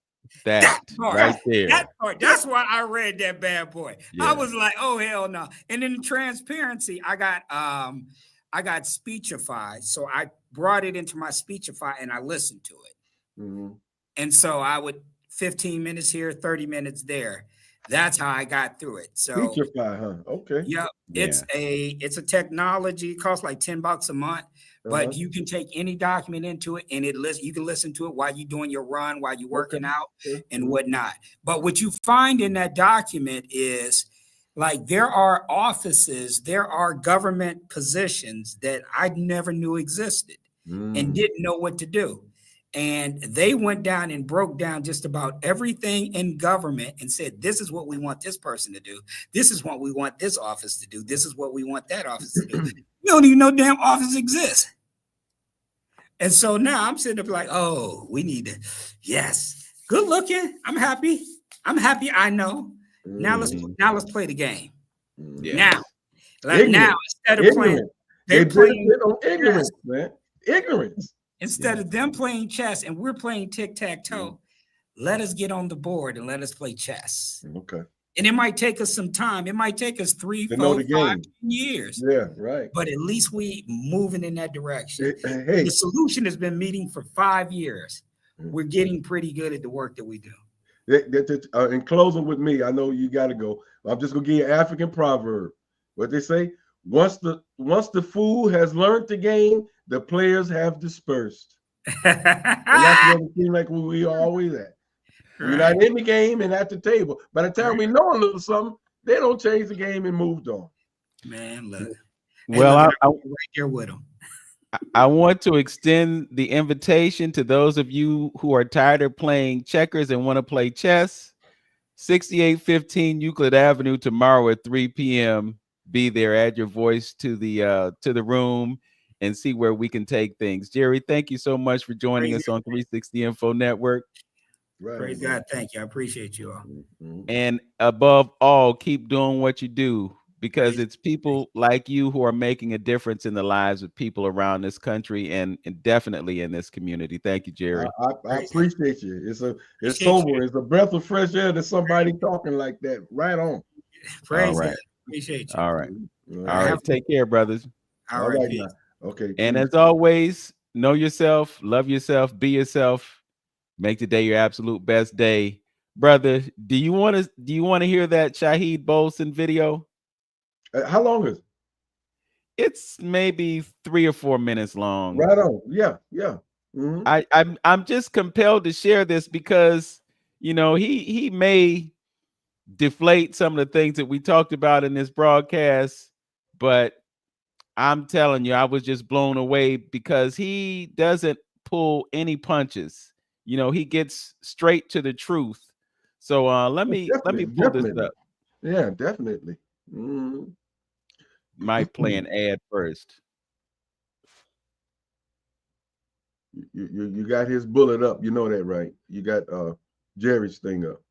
part, right there. That part. That's why I read that bad boy. Yeah. I was like, oh hell no. And in transparency, I got Speechify. So I brought it into my Speechify and I listened to it. And so I would 15 minutes here, 30 minutes there. That's how I got through it. So Speechify, huh? Okay. Yeah. It's a technology. It costs like $10 a month. But you can take any document into it, and you can listen to it while you're doing your run, while you're working out and whatnot. But what you find in that document is, like, there are offices, there are government positions that I never knew existed and didn't know what to do. And they went down and broke down just about everything in government and said, this is what we want this person to do. This is what we want this office to do. This is what we want that office to do. You don't even know damn office exists. And so now I'm sitting up like, oh, we need to, yes, good looking. I'm happy. I know. Now let's play the game. Now instead of playing, they're playing on ignorance, man. Ignorance. Instead of them playing chess and we're playing tic-tac-toe, let us get on the board and let us play chess. Okay. And it might take us some time. It might take us 3, 4, 5 years. Yeah, right. But at least we moving in that direction. The solution has been meeting for 5 years. we're getting pretty good at the work that we do. In closing with me, I know you got to go. I'm just gonna give you an African proverb. What they say: once the fool has learned the game, the players have dispersed. And that's what it seems like we are always at. We're not in the game and at the table. By the time we know a little something, they don't change the game and moved on. Man, look. Well, hey, look, I'm right there with them. I want to extend the invitation to those of you who are tired of playing checkers and want to play chess. 6815 Euclid Avenue tomorrow at 3 p.m. Be there. Add your voice to the room and see where we can take things. Jerry, thank you so much for joining us on 360 Info Network. Right. Praise God. Thank you. I appreciate you all. And above all, keep doing what you do, because it's people like you who are making a difference in the lives of people around this country and definitely in this community. Thank you, Jerry. I appreciate you. It's sober. It's a breath of fresh air to somebody talking like that. Right on. Praise God. Appreciate you. All right. All right. Take care, brothers. All right. Okay. And as always, know yourself, love yourself, be yourself. Make today your absolute best day. Brother, do you want to hear that Shaheed Bolson video? How long is it? It's maybe 3 or 4 minutes long. Right on. Yeah. I'm just compelled to share this because, you know, he may deflate some of the things that we talked about in this broadcast, but I'm telling you, I was just blown away because he doesn't pull any punches. You know, he gets straight to the truth. So let me pull this up. Yeah, definitely. Might play an ad first. You got his bullet up. You know that, right? You got Jerry's thing up.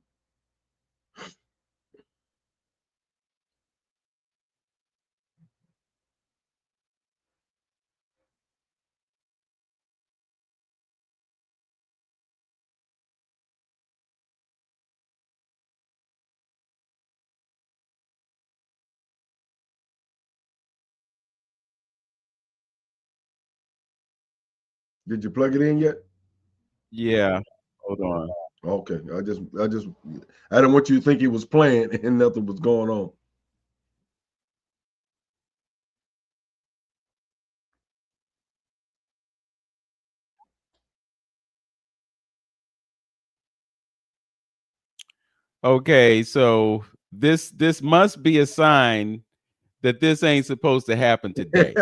Did you plug it in yet? Yeah. Hold on. Okay. I didn't want you to think he was playing and nothing was going on. Okay, so this must be a sign that this ain't supposed to happen today.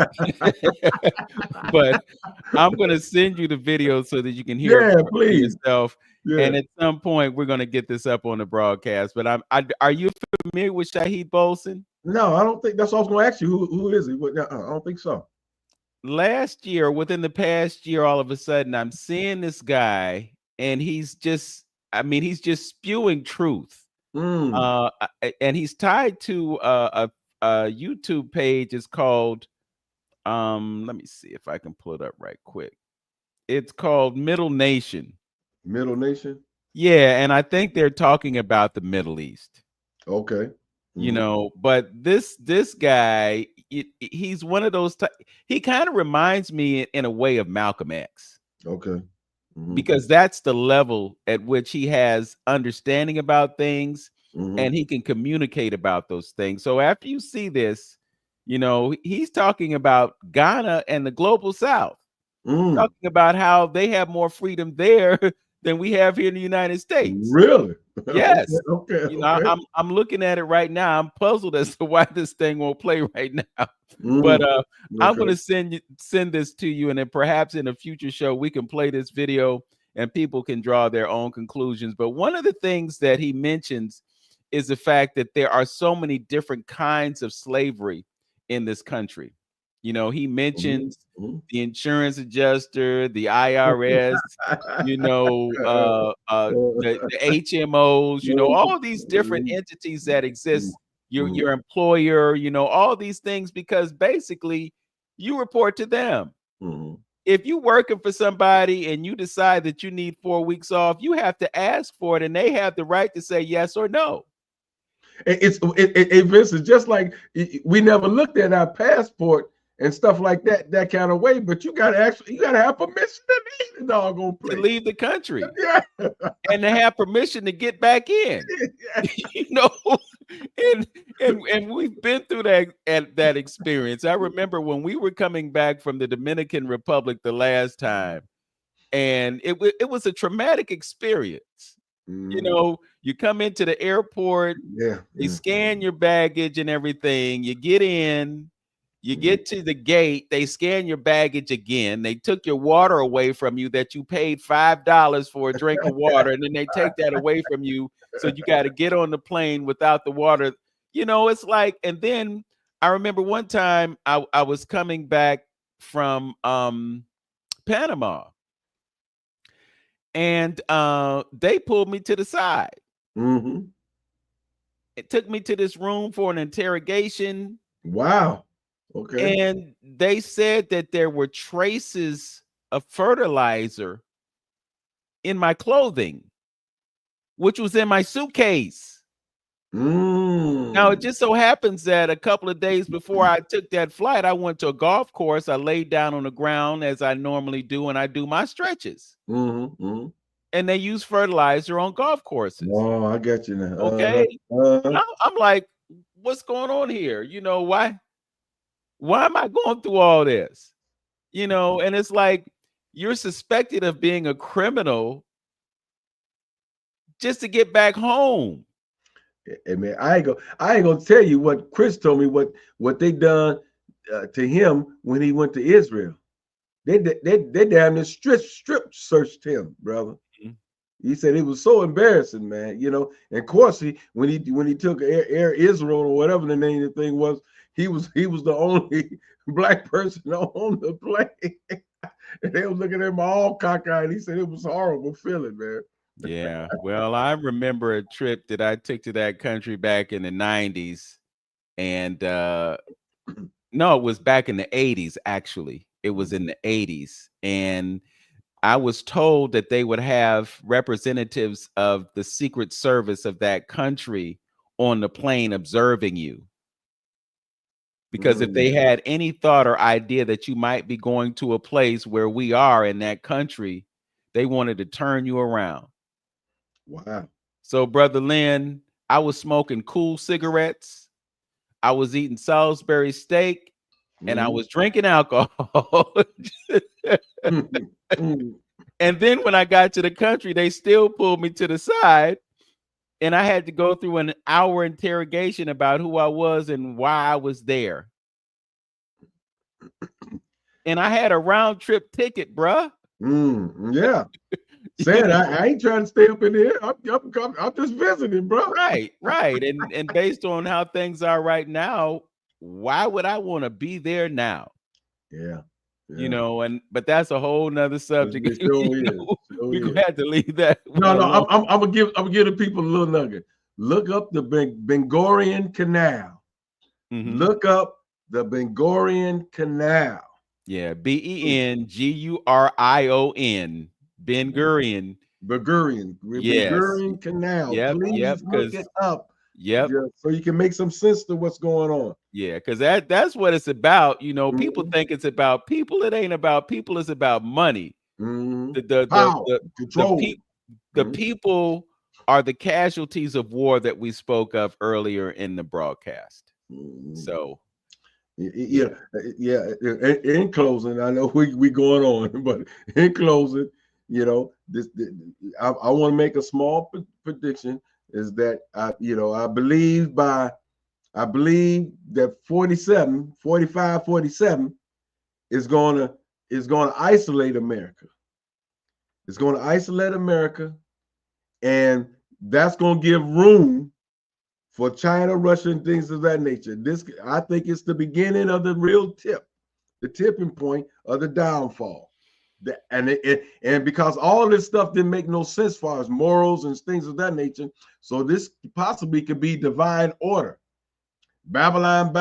But I'm gonna send you the video so that you can hear it for yourself. Yeah. And at some point, we're gonna get this up on the broadcast. But are you familiar with Shaheed Bolson? No, I don't think that's what I was gonna ask you. Who is he? I don't think so. Last year, within the past year, all of a sudden, I'm seeing this guy, and he's just spewing truth. And he's tied to a YouTube page. It's called let me see if I can pull it up right quick. It's called Middle Nation. Middle Nation? Yeah, and I think they're talking about the Middle East. Okay. You know, but this guy, he's one of those he kind of reminds me in a way of Malcolm X. Okay. Because that's the level at which he has understanding about things and he can communicate about those things. So after you see this, you know, he's talking about Ghana and the global South, talking about how they have more freedom there than we have here in the United States. Really? Yes. Okay. You know, I'm looking at it right now. I'm puzzled as to why this thing won't play right now. But I'm going to send this to you, and then perhaps in a future show we can play this video and people can draw their own conclusions. But one of the things that he mentions is the fact that there are so many different kinds of slavery in this country. You know, he mentions the insurance adjuster, the IRS, you know, the HMOs, you know, all these different entities that exist, your employer, you know, all these things, because basically you report to them. If you're working for somebody and you decide that you need 4 weeks off, you have to ask for it, and they have the right to say yes or no. It's Vince, just like we never looked at our passport and stuff like that kind of way. But you gotta have permission to leave the doggone To place. leave the country Yeah. and to have permission to get back in. You know, and we've been through that experience. I remember when we were coming back from the Dominican Republic the last time, and it was a traumatic experience. You know, you come into the airport, they scan your baggage and everything, you get in, you get to the gate, they scan your baggage again, they took your water away from you that you paid $5 for a drink of water, and then they take that away from you, so you got to get on the plane without the water. You know, it's like, and then I remember one time I was coming back from Panama, and they pulled me to the side. It took me to this room for an interrogation. Wow. Okay. And they said that there were traces of fertilizer in my clothing, which was in my suitcase. Now, it just so happens that a couple of days before I took that flight, I went to a golf course. I laid down on the ground as I normally do, and I do my stretches. And they use fertilizer on golf courses. Oh, I got you now. Okay. I'm like, what's going on here? You know, why am I going through all this? You know, and it's like you're suspected of being a criminal just to get back home. Hey man, I ain't gonna tell you what Chris told me what they done to him when he went to Israel. They damn near strip searched him, brother. He said it was so embarrassing, man. You know, and of course when he took Air Israel or whatever the name of the thing was, he was the only black person on the plane. And they was looking at him all cockeyed. He said it was a horrible feeling, man. Yeah, well, I remember a trip that I took to that country back in the 90s, and no, it was back in the 80s, actually. It was in the 80s, and I was told that they would have representatives of the Secret Service of that country on the plane observing you. Because if they had any thought or idea that you might be going to a place where we are in that country, they wanted to turn you around. Wow. So, Brother Lynn, I was smoking cool cigarettes. I was eating Salisbury steak, and I was drinking alcohol. And then when I got to the country, they still pulled me to the side, and I had to go through an hour interrogation about who I was and why I was there. And I had a round trip ticket, bruh. Yeah. Saying I ain't trying to stay up in here. I'm just visiting, bro. Right. And based on how things are right now, why would I want to be there now? Yeah. You know, but that's a whole nother subject. We're gonna have to leave that. No, I'm gonna give the people a little nugget. Look up the Ben Gurion Canal. Look up the Ben Gurion Canal. Yeah, BENGURION, Ben Gurion. Yes. Ben Gurion Canal. Please look it up. So you can make some sense to what's going on. Yeah, because that's what it's about. You know, people think it's about people. It ain't about people. It's about money. The people are the casualties of war that we spoke of earlier in the broadcast. So. Yeah. In closing, I know we going on, but in closing, you know, I want to make a small prediction. Is that I believe that 47 is going to isolate America. It's going to isolate America, and that's going to give room for China, Russia, and things of that nature. I think it's the beginning of the real the tipping point of the downfall. And because all this stuff didn't make no sense as far as morals and things of that nature, so this possibly could be divine order. Babylon,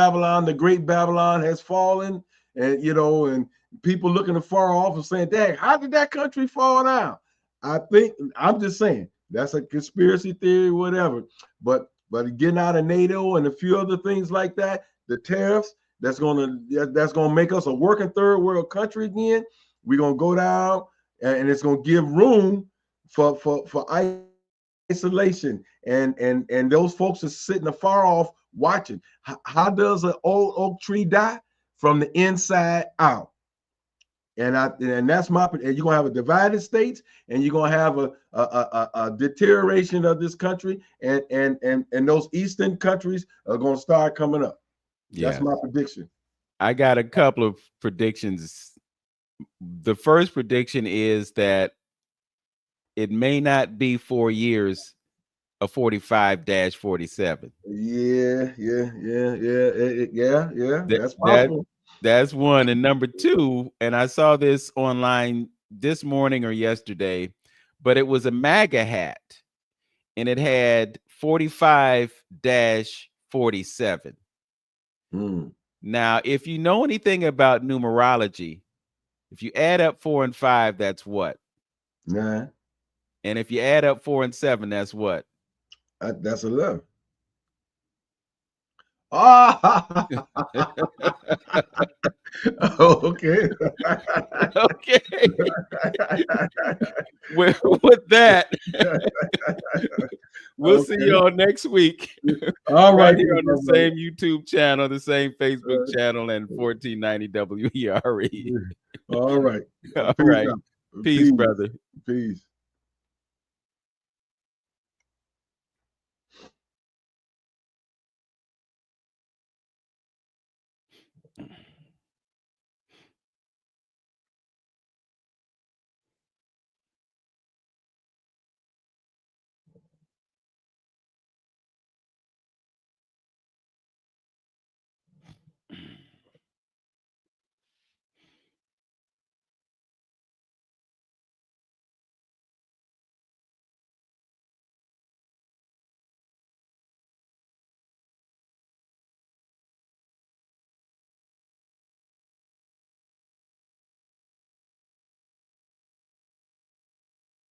the great Babylon has fallen, and and people looking afar off and saying, "Dang, how did that country fall down?" I'm just saying that's a conspiracy theory, whatever. But getting out of NATO and a few other things like that, the tariffs, that's gonna make us a working third world country again. We're gonna go down, and it's gonna give room for isolation, and those folks are sitting afar off watching. How does an old oak tree die? From the inside out. And that's my. And you're gonna have a divided states, and you're gonna have a deterioration of this country, and those eastern countries are gonna start coming up. That's my prediction. I got a couple of predictions. The first prediction is that it may not be 4 years of 45-47. Yeah. That's possible. That's one. And number two, and I saw this online this morning or yesterday, but it was a MAGA hat, and it had 45-47. Now, if you know anything about numerology, if you add up 4 and 5, that's what? 9. And if you add up 4 and 7, that's what? That's 11. Ah, okay. Okay. With that, we'll see y'all next week. All right, here on the same YouTube channel, the same Facebook channel, and 1490 WERE. All right. All right. Peace, brother. Peace.